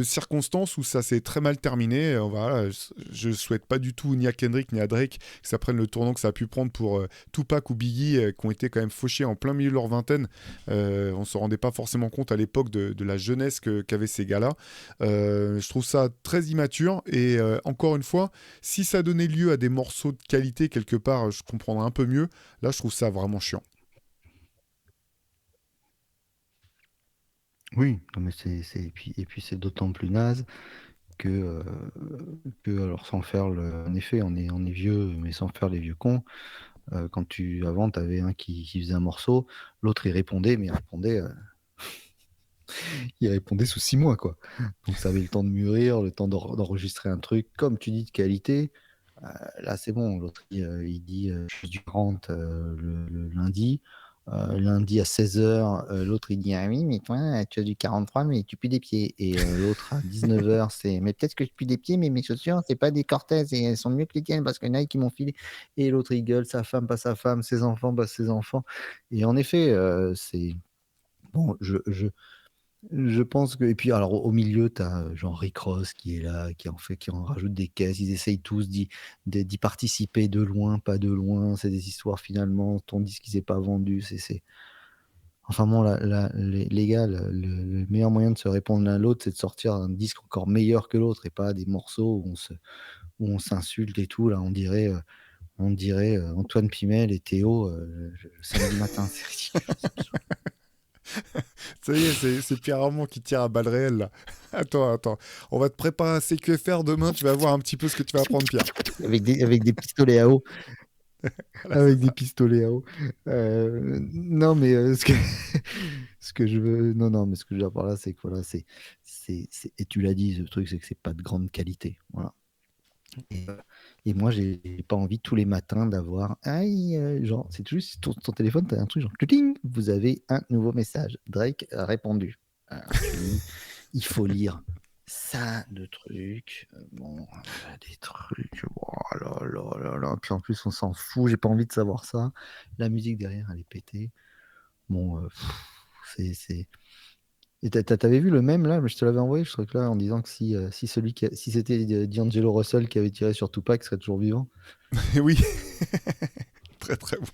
circonstances où ça s'est très mal terminé. Voilà, je souhaite pas du tout ni à Kendrick ni à Drake que ça prenne le tournant que ça a pu prendre pour Tupac ou Biggie qui ont été quand même fauchés en plein milieu de leur vingtaine. On se rendait pas forcément compte à l'époque de la jeunesse qu'avaient ces gars-là. Je trouve ça très immature et encore une fois, si ça donnait lieu à des morceaux de qualité quelque part, je comprendrais un peu mieux. Là, je trouve ça vraiment chiant. Oui, non, mais et puis c'est d'autant plus naze que, alors sans faire en effet, on est vieux, mais sans faire les vieux cons. Avant, tu avais un qui faisait un morceau, l'autre il répondait, mais il répondait sous 6 mois, quoi. Donc ça avait le temps de mûrir, le temps d'enregistrer un truc, comme tu dis, de qualité. Euh, Là, c'est bon. L'autre, il dit je du rentre le lundi. Lundi à 16h, l'autre il dit ah oui, mais toi, tu as du 43, mais tu pues des pieds. Et l'autre à 19h, c'est mais peut-être que je pue des pieds, mais mes chaussures, c'est pas des Cortez et elles sont mieux que les tiennes parce que Nike qui m'ont filé. Et l'autre il gueule, sa femme, pas sa femme, ses enfants, pas ses enfants. Et en effet, c'est bon, je pense que. Et puis, alors, au milieu, tu as genre Rick Ross qui est là, qui en rajoute des caisses. Ils essayent tous d'y participer de loin, pas de loin. C'est des histoires finalement. Ton disque, il s'est pas vendu. Enfin, bon, les gars, le meilleur moyen de se répondre l'un à l'autre, c'est de sortir un disque encore meilleur que l'autre et pas des morceaux où on s'insulte et tout. Là, on dirait Antoine Pimel et Théo samedi matin. C'est ridicule. Ça me saoule. Ça y est, c'est Pierre Armand qui tire à balles réelles là. Attends. On va te préparer un CQFR demain, tu vas voir un petit peu ce que tu vas apprendre, Pierre. Avec des pistolets à eau. Voilà, c'est Avec des ça. pistolets à eau. Non, mais ce que je veux, non, non, mais ce que je veux dire par là, c'est que voilà, et tu l'as dit, ce truc, c'est que c'est pas de grande qualité. Voilà. Et moi, j'ai pas envie tous les matins d'avoir, aïe, genre, c'est juste sur ton téléphone, t'as un truc genre, ting, vous avez un nouveau message. Drake a répondu. Alors, tu dis, il faut lire ça de trucs, bon, des trucs, oh là là là là, puis en plus on s'en fout, j'ai pas envie de savoir ça. La musique derrière, elle est pétée. Bon, c'est. Et t'avais vu le même là, je te l'avais envoyé, je crois que là, en disant que si c'était D'Angelo Russell qui avait tiré sur Tupac, il serait toujours vivant. Oui, très très bon.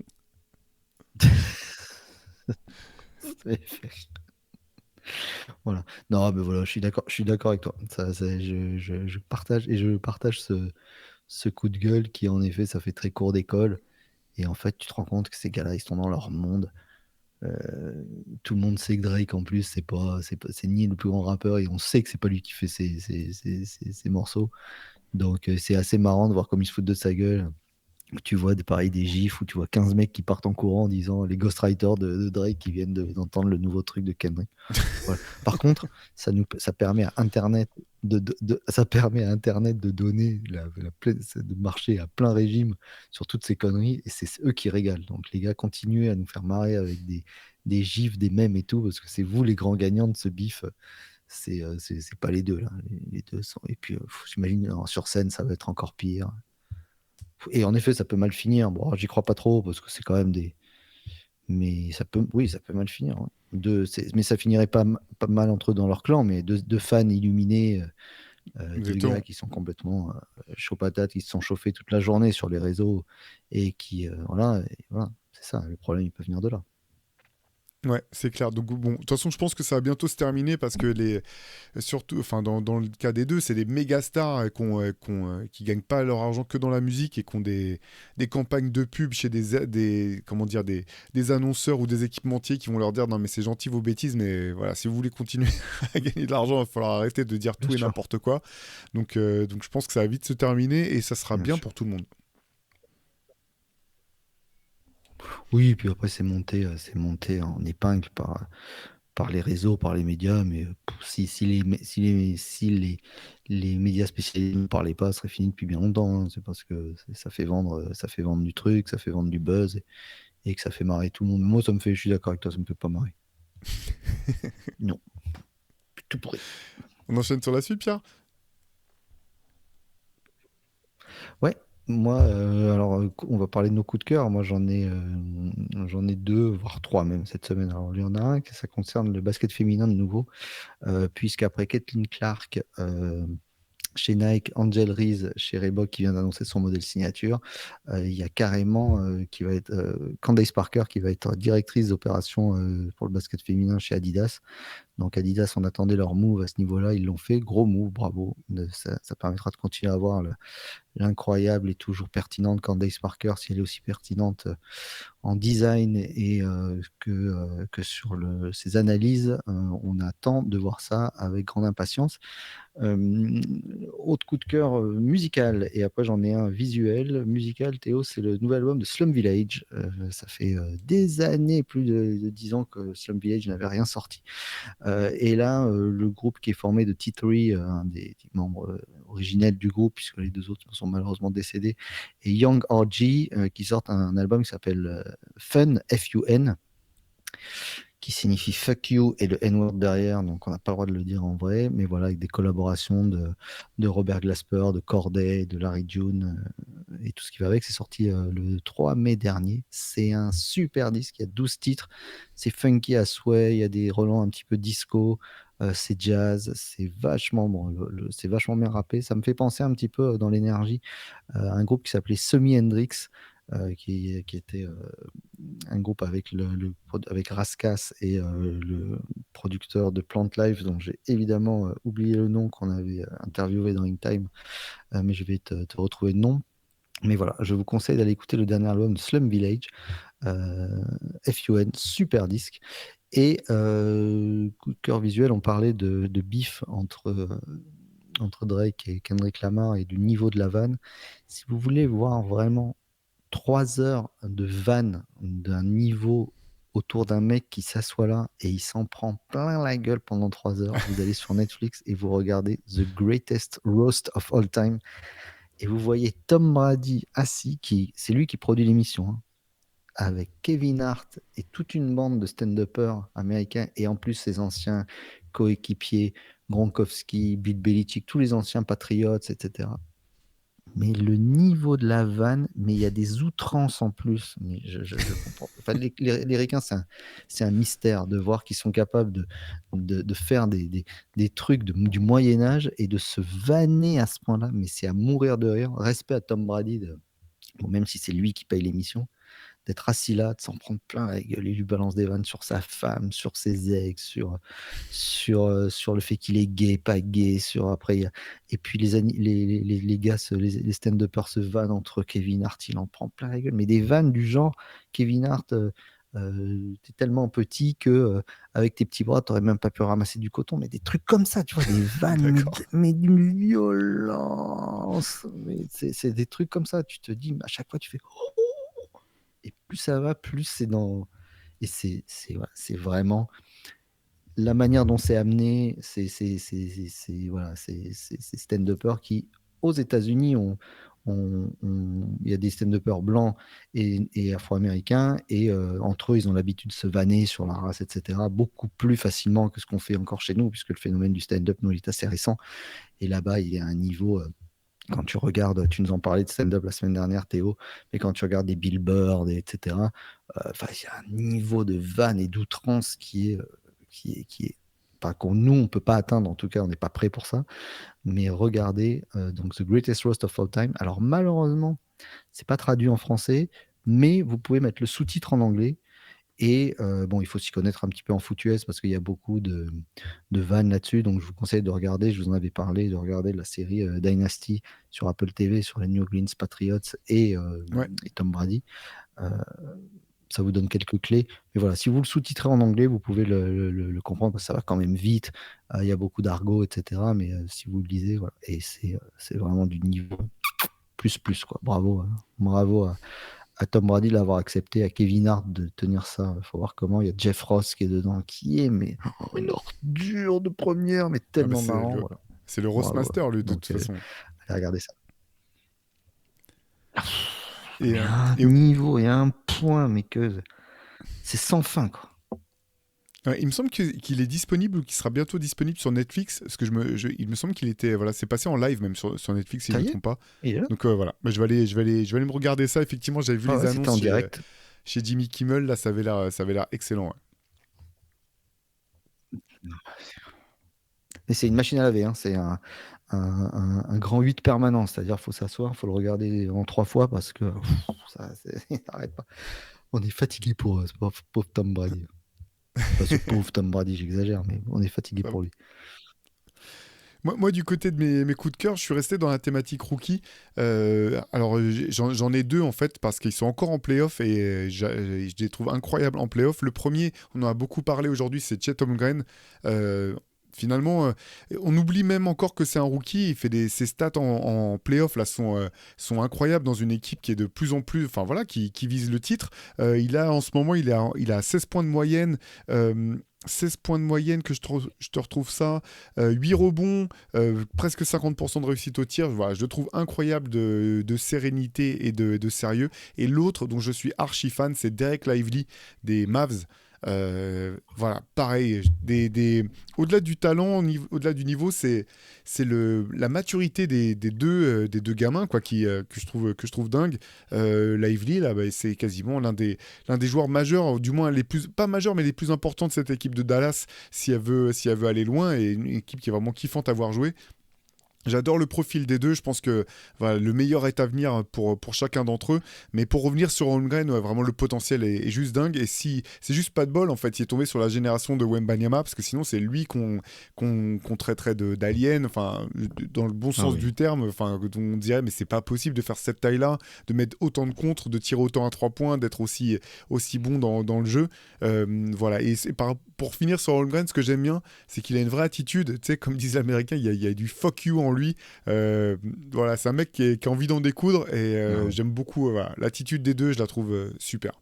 Ça m'avait fait. Voilà. Non, mais voilà, je suis d'accord avec toi. Je partage ce coup de gueule qui, en effet, ça fait très cours d'école. Et en fait, tu te rends compte que ces gars-là, ils sont dans leur monde. Tout le monde sait que Drake, en plus, c'est ni le plus grand rappeur et on sait que c'est pas lui qui fait ses morceaux. Donc, c'est assez marrant de voir comme ils se foutent de sa gueule. Tu vois pareil, des gifs où tu vois 15 mecs qui partent en courant en disant les ghostwriters de Drake qui viennent d'entendre le nouveau truc de Kendrick. Voilà. Par contre, ça permet à Internet ça permet à Internet de donner de marcher à plein régime sur toutes ces conneries et c'est eux qui régalent. Donc les gars, continuez à nous faire marrer avec des gifs, des mèmes et tout parce que c'est vous les grands gagnants de ce bif. C'est pas les deux là. Les deux sont. Et puis j'imagine sur scène ça va être encore pire. Et en effet, ça peut mal finir. Bon, j'y crois pas trop parce que c'est quand même des. Mais ça peut, oui, ça peut mal finir. Ouais. Mais ça finirait pas mal entre eux dans leur clan, mais deux fans illuminés, deux gars Exactement. qui sont complètement chauds patates, qui se sont chauffés toute la journée sur les réseaux et voilà, c'est ça. Le problème, il peut venir de là. Ouais, c'est clair. Donc bon, de toute façon, je pense que ça va bientôt se terminer parce que surtout, enfin dans le cas des deux, c'est des méga stars qui gagnent pas leur argent que dans la musique et qui ont des campagnes de pub chez comment dire, des annonceurs ou des équipementiers qui vont leur dire non mais c'est gentil vos bêtises, mais voilà, si vous voulez continuer à gagner de l'argent, il va falloir arrêter de dire Bien tout et sûr, n'importe quoi. Donc je pense que ça va vite se terminer et ça sera bien bien sûr. pour tout le monde. Oui, puis après, c'est monté en épingle par les réseaux, par les médias, mais si les médias spécialisés ne parlaient pas, ça serait fini depuis bien longtemps. Hein. C'est parce que ça fait vendre du truc, ça fait vendre du buzz et que ça fait marrer tout le monde. Moi, je suis d'accord avec toi, ça me fait pas marrer. Non, tout pourri. On enchaîne sur la suite, Pierre? Ouais, moi, alors, on va parler de nos coups de cœur. Moi, j'en ai deux, voire trois même cette semaine. Alors, il y en a un, ça concerne le basket féminin de nouveau, puisqu'après Caitlin Clark, chez Nike, Angel Reese chez Reebok qui vient d'annoncer son modèle signature. Il y a carrément qui va être Candace Parker qui va être directrice d'opération pour le basket féminin chez Adidas. Donc Adidas, on attendait leur move à ce niveau-là, ils l'ont fait, gros move, bravo. Ça permettra de continuer à avoir l'incroyable et toujours pertinente Candace Parker, si elle est aussi pertinente en design et que sur ses analyses. On attend de voir ça avec grande impatience. Euh, Autre coup de cœur musical, et après j'en ai un visuel. Musical, Théo, c'est le nouvel album de Slum Village. Ça fait des années, plus de 10 ans que Slum Village n'avait rien sorti. Et là, le groupe qui est formé de T3, un des membres originels du groupe, puisque les deux autres sont malheureusement décédés, et Young RG, qui sortent un album qui s'appelle Fun, F-U-N, qui signifie fuck you et le N-word derrière, donc on n'a pas le droit de le dire en vrai, mais voilà, avec des collaborations de Robert Glasper, de Corday, de Larry June et tout ce qui va avec. C'est sorti le 3 mai dernier. C'est un super disque, il y a 12 titres, c'est funky à souhait, il y a des relents un petit peu disco, c'est jazz, c'est vachement bon, c'est vachement bien rappé. Ça me fait penser un petit peu dans l'énergie à un groupe qui s'appelait Semi Hendrix, qui était un groupe avec Raskas et le producteur de Plant Life, dont j'ai évidemment oublié le nom qu'on avait interviewé dans In Time, mais je vais te retrouver le nom. Mais voilà, je vous conseille d'aller écouter le dernier album de Slum Village, euh, FUN, super disque. Et coup de cœur visuel, on parlait de beef entre Drake et Kendrick Lamar et du niveau de la vanne. Si vous voulez voir vraiment 3 heures de vanne d'un niveau autour d'un mec qui s'assoit là et il s'en prend plein la gueule pendant 3 heures. Vous allez sur Netflix et vous regardez The Greatest Roast of All Time et vous voyez Tom Brady assis, c'est lui qui produit l'émission, hein, avec Kevin Hart et toute une bande de stand-uppers américains et en plus ses anciens coéquipiers, Gronkowski, Bill Belichick, tous les anciens Patriots, etc. Mais le niveau de la vanne, mais il y a des outrances en plus. Mais je comprends. Enfin, les Ricains, c'est un mystère de voir qu'ils sont capables de faire des trucs du Moyen-Âge et de se vanner à ce point-là. Mais c'est à mourir de rire. Respect à Tom Brady, bon, même si c'est lui qui paye l'émission, d'être assis là, de s'en prendre plein la gueule. Il lui balance des vannes sur sa femme, sur ses ex, sur le fait qu'il est gay, pas gay, et puis les gars, les stand-uppers se vannent entre Kevin Hart, il en prend plein la gueule, mais des vannes du genre Kevin Hart, t'es tellement petit que avec tes petits bras, t'aurais même pas pu ramasser du coton, mais des trucs comme ça, tu vois, des vannes, D'accord. mais d'une violence. Mais c'est des trucs comme ça, tu te dis, à chaque fois, tu fais. Et plus ça va, plus c'est dans. Et voilà, c'est vraiment la manière dont c'est amené, voilà, c'est stand-uppers qui, aux États-Unis, il y a des stand-uppers blancs et afro-américains, et entre eux, ils ont l'habitude de se vanner sur la race, etc., beaucoup plus facilement que ce qu'on fait encore chez nous, puisque le phénomène du stand-up, nous, il est assez récent. Et là-bas, il est à un niveau. Quand tu regardes, tu nous en parlais de stand-up la semaine dernière, Théo, mais quand tu regardes des Bill Burr, etc., il y a un niveau de vanne et d'outrance qui est pas qu'on nous on peut pas atteindre, en tout cas on n'est pas prêt pour ça. Mais regardez donc The Greatest Roast of All Time. Alors malheureusement, c'est pas traduit en français, mais vous pouvez mettre le sous-titre en anglais. Et bon, il faut s'y connaître un petit peu en foot US parce qu'il y a beaucoup de vannes là-dessus. Donc, je vous conseille de regarder, je vous en avais parlé, de regarder la série Dynasty sur Apple TV, sur les New Orleans Patriots Ouais. et Tom Brady. Euh, Ça vous donne quelques clés. Mais voilà, si vous le sous-titrez en anglais, vous pouvez le comprendre parce que ça va quand même vite. Il y a beaucoup d'argot, etc. Mais si vous le lisez, voilà. Et c'est vraiment du niveau plus, quoi. Bravo, hein. Bravo à Tom Brady l'avoir accepté, à Kevin Hart de tenir ça. Il faut voir comment. Il y a Jeff Ross qui est dedans, qui est mais une ordure de première, mais Ah bah, tellement marrant. Voilà. c'est le Bravo. Roastmaster, lui, de toute Donc, façon. allez regarder ça. Et, Mais un et niveau et un point, mais que c'est sans fin, quoi. il me semble qu'il est disponible ou qu'il sera bientôt disponible sur Netflix. Parce que il me semble qu'il était. Voilà, c'est passé en live même sur Netflix, si je Ça ne me y est, trompe pas. il est là. Donc voilà, bah, je vais aller me regarder ça. Effectivement, j'avais vu Ah les ouais, c'était annonces en chez, direct. chez Jimmy Kimmel. Là, ça avait l'air excellent. Ouais. Et c'est une machine à laver, hein. C'est un grand 8 permanent. C'est-à-dire qu'il faut s'asseoir, il faut le regarder en 3 fois parce que ça, ça n'arrête pas. On est fatigué pour ce pauvre Tom Brady. Pas ce pauvre Tom Brady, j'exagère, mais on est fatigué Ça- pour lui. moi, du côté de mes coups de cœur, je suis resté dans la thématique rookie. Alors, j'en ai deux en fait, parce qu'ils sont encore en playoff et je les trouve incroyables en playoff. Le premier, on en a beaucoup parlé aujourd'hui, c'est Chet Holmgren. Euh, Finalement, on oublie même encore que c'est un rookie. Ses stats en playoff là sont incroyables dans une équipe qui est de plus en plus, enfin voilà, qui vise le titre. En ce moment, il a 16 points de moyenne. euh, 16 points de moyenne je te retrouve ça, 8 rebonds, presque 50% de réussite au tir. Voilà, je le trouve incroyable de sérénité et de sérieux. Et l'autre dont je suis archi fan, c'est Derek Lively des Mavs. Voilà, pareil, au-delà du talent, au-delà du niveau, c'est la maturité des deux gamins quoi, que je trouve dingue. Lively, là, bah, c'est quasiment l'un des joueurs majeurs, du moins les plus, pas majeurs, mais les plus importants de cette équipe de Dallas, si elle veut aller loin, et une équipe qui est vraiment kiffante à voir jouer. J'adore le profil des deux. Je pense que voilà, le meilleur est à venir pour chacun d'entre eux. Mais pour revenir sur Holmgren, ouais, vraiment le potentiel est juste dingue. Et si c'est juste pas de bol, en fait, il est tombé sur la génération de Wembanyama, parce que sinon c'est lui qu'on traiterait d'alien, enfin dans le bon Ah sens oui. du terme. Enfin, on dirait mais c'est pas possible de faire cette taille-là, de mettre autant de contres, de tirer autant à 3 points, d'être aussi bon dans le jeu. Voilà. Et pour finir sur Holmgren, ce que j'aime bien, c'est qu'il a une vraie attitude. Tu sais, comme disent les Américains, il y a du fuck you en lui. Euh, voilà, c'est un mec qui a envie d'en découdre et Ah oui. j'aime beaucoup voilà, l'attitude des deux, je la trouve super.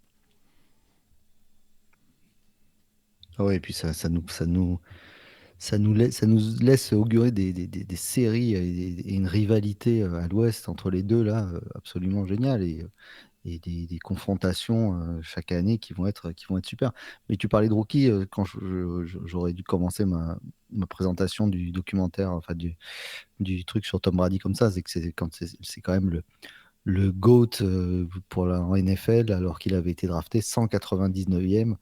Ah ouais, et puis ça nous laisse augurer des séries et une rivalité à l'Ouest entre les deux là, absolument géniale. Et des confrontations chaque année qui vont être super. Mais tu parlais de rookie, quand j'aurais dû commencer ma présentation du documentaire, enfin du truc sur Tom Brady comme ça, c'est que c'est quand même le GOAT en NFL, alors qu'il avait été drafté 199e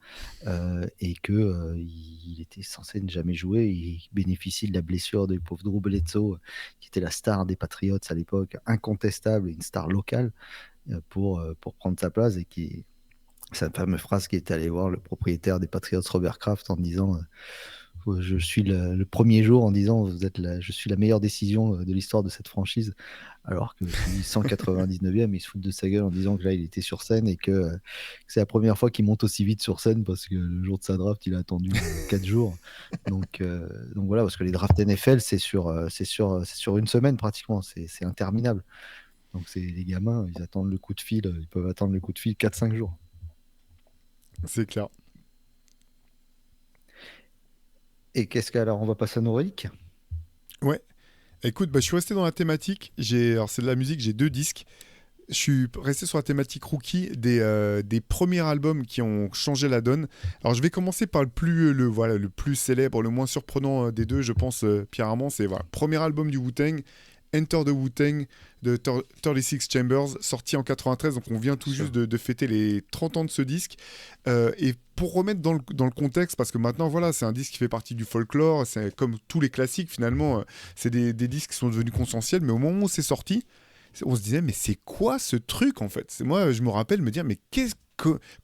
et que il était censé ne jamais jouer. Il bénéficie de la blessure du pauvre Drew Bledsoe, qui était la star des Patriots à l'époque, incontestable, et une star locale pour prendre sa place, et cette fameuse phrase qui est allé voir le propriétaire des Patriots, Robert Kraft, en disant Je suis le premier jour en disant je suis la meilleure décision de l'histoire de cette franchise, alors que celui 199e, il se fout de sa gueule en disant que là, il était sur scène et que c'est la première fois qu'il monte aussi vite sur scène parce que le jour de sa draft, il a attendu 4 jours. Donc voilà, parce que les drafts NFL, c'est sur une semaine pratiquement, c'est interminable. Donc c'est les gamins, ils attendent le coup de fil, ils peuvent attendre le coup de fil 4 5 jours. C'est clair. Et qu'est-ce qu'alors on va passer à nos reliques? Ouais. Écoute, bah, je suis resté dans la thématique. Alors c'est de la musique, j'ai deux disques. Je suis resté sur la thématique rookie des premiers albums qui ont changé la donne. Alors je vais commencer par voilà, le plus célèbre, le moins surprenant des deux, je pense, Pierre Armand. C'est voilà, premier album du Wu-Tang, Enter the Wu-Tang de 36 Chambers, sorti en 93. Donc on vient Bien tout sûr. juste de fêter les 30 ans de ce disque. Et pour remettre dans le contexte, parce que maintenant, voilà, c'est un disque qui fait partie du folklore, c'est comme tous les classiques finalement, c'est des disques qui sont devenus consensuels, mais au moment où c'est sorti, on se disait, mais c'est quoi ce truc en fait? Moi, je me rappelle me dire, mais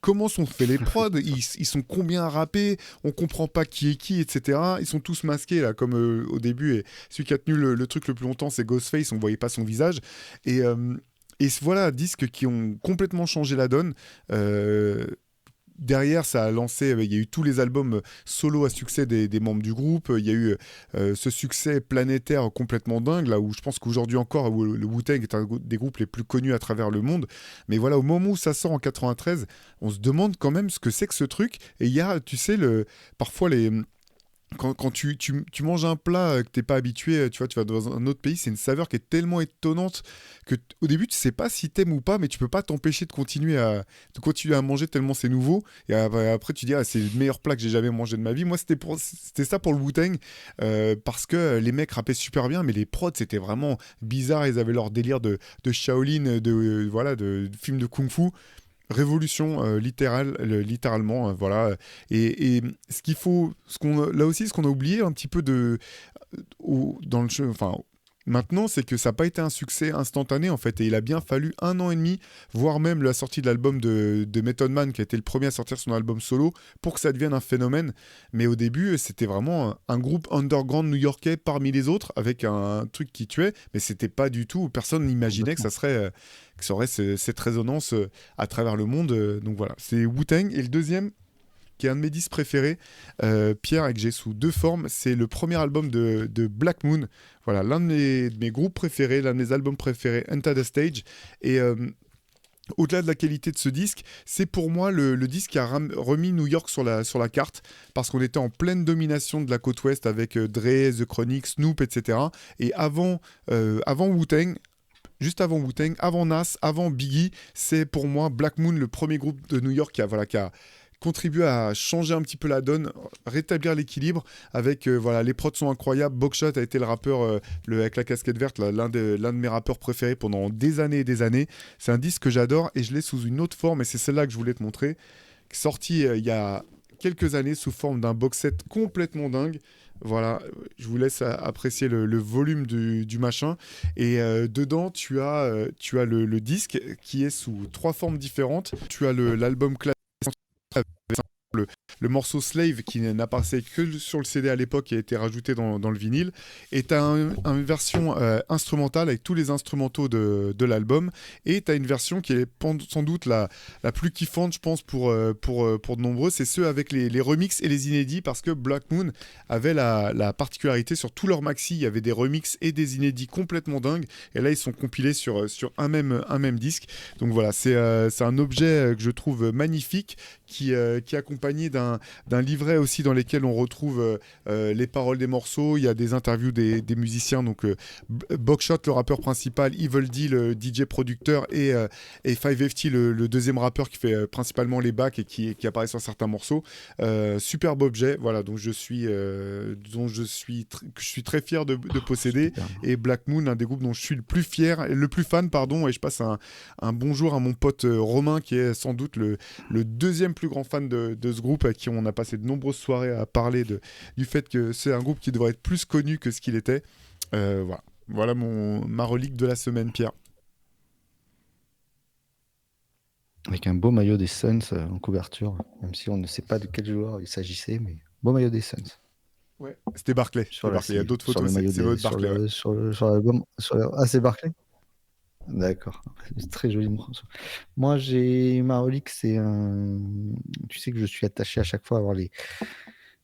comment sont faits les prods? Ils sont combien à rapper? On comprend pas qui est qui, etc. Ils sont tous masqués là, comme au début. Et celui qui a tenu le truc le plus longtemps, c'est Ghostface. On voyait pas son visage. Et, euh, et voilà, disques qui ont complètement changé la donne. Euh, Derrière, ça a lancé, il y a eu tous les albums solo à succès des membres du groupe. Il y a eu ce succès planétaire complètement dingue, là où je pense qu'aujourd'hui encore, où le Wu-Tang est un des groupes les plus connus à travers le monde. Mais voilà, au moment où ça sort en 93, on se demande quand même ce que c'est que ce truc. Et il y a, tu sais, parfois quand tu manges un plat que t'es pas habitué, tu vois, tu vas dans un autre pays, c'est une saveur qui est tellement étonnante que au début tu sais pas si t'aimes ou pas, mais tu peux pas t'empêcher de continuer à manger tellement c'est nouveau. Et après tu dis ah, c'est le meilleur plat que j'ai jamais mangé de ma vie. Moi c'était ça pour le Wu-Tang parce que les mecs rappaient super bien, mais les prods c'était vraiment bizarre. Ils avaient leur délire de Shaolin, voilà, de films de kung-fu. Révolution littéralement, voilà. Et ce qu'il faut, là aussi, ce qu'on a oublié un petit peu dans le jeu, enfin, maintenant, c'est que ça n'a pas été un succès instantané en fait, et il a bien fallu 1 an et demi, voire même la sortie de l'album de Method Man, qui a été le premier à sortir son album solo, pour que ça devienne un phénomène. Mais au début, c'était vraiment un groupe underground new-yorkais parmi les autres, avec un truc qui tuait, mais c'était pas du tout, personne n'imaginait que Complètement. que ça aurait cette résonance à travers le monde. Donc voilà, c'est Wu-Tang. Et le deuxième, qui est un de mes 10 préférés, Pierre, et que j'ai sous deux formes, c'est le premier album de Black Moon. Voilà, l'un de mes groupes préférés, l'un de mes albums préférés, Enter the Stage. Et au-delà de la qualité de ce disque, c'est pour moi le disque qui a remis New York sur la carte, parce qu'on était en pleine domination de la côte ouest avec Dre, The Chronic, Snoop, etc. Et avant Wu-Tang, juste avant Wu-Tang, avant Nas, avant Biggie, c'est pour moi Black Moon, le premier groupe de New York qui a contribué à changer un petit peu la donne, rétablir l'équilibre avec voilà, les prods sont incroyables. Buckshot a été le rappeur avec la casquette verte, l'un de mes rappeurs préférés pendant des années et des années. C'est un disque que j'adore et je l'ai sous une autre forme et c'est celle-là que je voulais te montrer, sorti il y a quelques années sous forme d'un box set complètement dingue. Voilà, je vous laisse apprécier le volume du machin. Et dedans, tu as le disque qui est sous trois formes différentes. Tu as l'album classique, le, le morceau Slave qui n'apparaissait que sur le CD à l'époque et a été rajouté dans le vinyle. Et tu as une version instrumentale avec tous les instrumentaux de l'album. Et tu as une version qui est sans doute la plus kiffante, je pense, pour de nombreux. C'est ceux avec les remixes et les inédits, parce que Black Moon avait la particularité sur tous leurs maxi, il y avait des remixes et des inédits complètement dingues. Et là, ils sont compilés sur un même disque. Donc voilà, c'est un objet que je trouve magnifique qui est accompagné d'un livret aussi dans lequel on retrouve les paroles des morceaux. Il y a des interviews des musiciens, donc Buckshot, le rappeur principal, Evil D, le DJ producteur, et 5FT, le deuxième rappeur qui fait principalement les backs et qui apparaît sur certains morceaux. Superbe objet, voilà, que je suis très fier de C'est posséder. super. Et Black Moon, un des groupes dont je suis le plus fier, le plus fan, pardon, et je passe un bonjour à mon pote Romain, qui est sans doute le deuxième plus grand fan de ce groupe, avec qui on a passé de nombreuses soirées à parler du fait que c'est un groupe qui devrait être plus connu que ce qu'il était. Voilà, voilà ma relique de la semaine, Pierre. Avec un beau maillot des Suns en couverture, même si on ne sait pas de quel joueur il s'agissait, mais beau maillot des Suns. Ouais. C'était Barclay. sur C'était la Barclay. Il y a sleeve, d'autres sur le photos, c'est maillot c'est votre sur Barclay, ouais. sur l'album. Ah, c'est Barclay? D'accord. C'est très joli morceau. Moi, j'ai ma relique, c'est un. Tu sais que je suis attaché à chaque fois à avoir les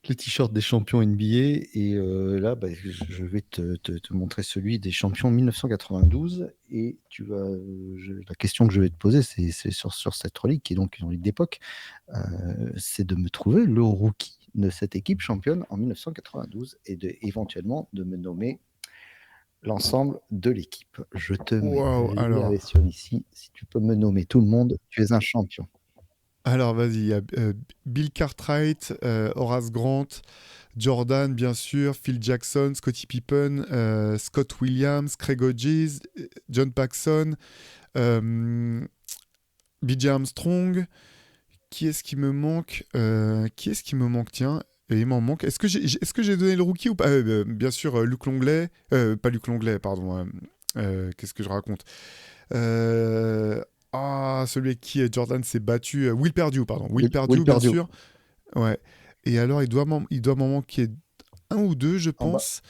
t-shirts des champions NBA. Et là, bah, je vais te montrer celui des champions 1992. Et la question que je vais te poser, c'est sur cette relique, qui est donc une relique d'époque. C'est de me trouver le rookie de cette équipe championne en 1992 et éventuellement de me nommer l'ensemble de l'équipe. Je te mets Waouh, Larry sur ici. Si tu peux me nommer tout le monde, tu es un champion. alors vas-y, il y a Bill Cartwright, Horace Grant, Jordan, bien sûr, Phil Jackson, Scottie Pippen, Scott Williams, Craig Hodges, John Paxson, euh, B.J. Armstrong. Qui est-ce qui me manque Qui est-ce qui me manque Tiens, et il m'en manque. Est-ce que j'ai donné le rookie ou pas Bien sûr, Luc Longley. Pas Luc Longley, pardon. Qu'est-ce que je raconte celui avec qui Jordan s'est battu. Will Perdue, pardon. Will Will Perdue, bien Perdue. sûr. Ouais. Et alors, il doit m'en manquer un ou deux, je En bas, pense.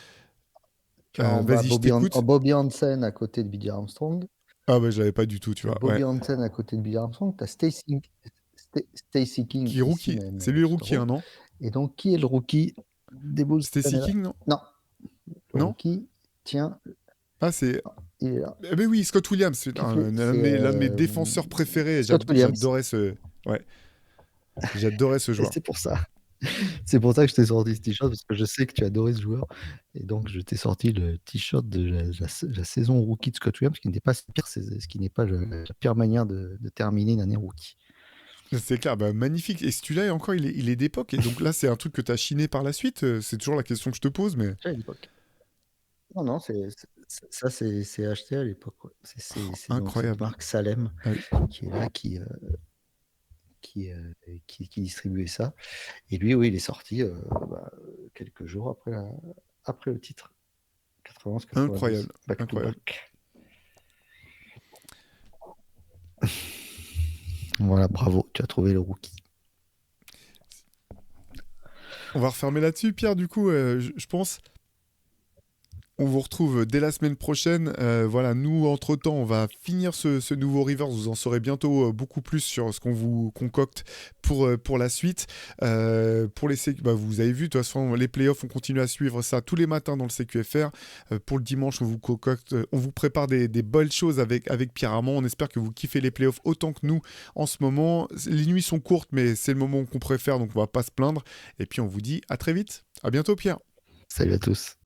tu as en bas Vas-y, je t'écoute. Bobby Hansen à côté de B.J. Armstrong. Ah ouais, je l'avais pas du tout, tu Tu as vois. Ouais. Bobby Hansen à côté de B.J. Armstrong. Tu as Stacey King Qui est ici rookie. même C'est lui le tout en rookie, hein, haut. non? Et donc, qui est le rookie des Bulls cette Stacey année-là? King, non? Non, le Non? rookie, tiens, Ah, c'est. il est là. Eh ben oui, Scott Williams, c'est C'est l'un de mes défenseurs préférés. Scott Williams. J'adorais ce, ouais, j'adorais ce Et joueur. c'est pour ça. C'est pour ça que je t'ai sorti ce t-shirt, parce que je sais que tu adorais ce joueur. Et donc, je t'ai sorti le t-shirt de la saison rookie de Scott Williams, ce qui n'était pas, ce qui n'est pas la pire manière de terminer une année rookie. C'est clair, bah, magnifique. Et celui-là, encore, il est d'époque. Et donc là, c'est un truc que tu as chiné par la suite. C'est toujours la question que je te pose, mais À l'époque. Non, non, ça, c'est acheté à l'époque. Ouais. C'est donc cette incroyable. marque Salem Ah oui. qui est là, qui distribuait ça. Et lui, oui, il est sorti quelques jours après le titre. 91-92. Incroyable, Back to incroyable. back. Voilà, bravo, tu as trouvé le rookie. On va refermer là-dessus, Pierre, du coup, je pense. On vous retrouve dès la semaine prochaine. Voilà, nous, entre-temps, on va finir ce nouveau Rivers. Vous en saurez bientôt beaucoup plus sur ce qu'on vous concocte pour la suite. Vous avez vu, de toute façon, les playoffs, on continue à suivre ça tous les matins dans le CQFR. Pour le dimanche, on vous concocte, on vous prépare des belles choses avec Pierre Armand. On espère que vous kiffez les playoffs autant que nous en ce moment. Les nuits sont courtes, mais c'est le moment qu'on préfère, donc on va pas se plaindre. Et puis, on vous dit à très vite. À bientôt, Pierre. Salut à tous.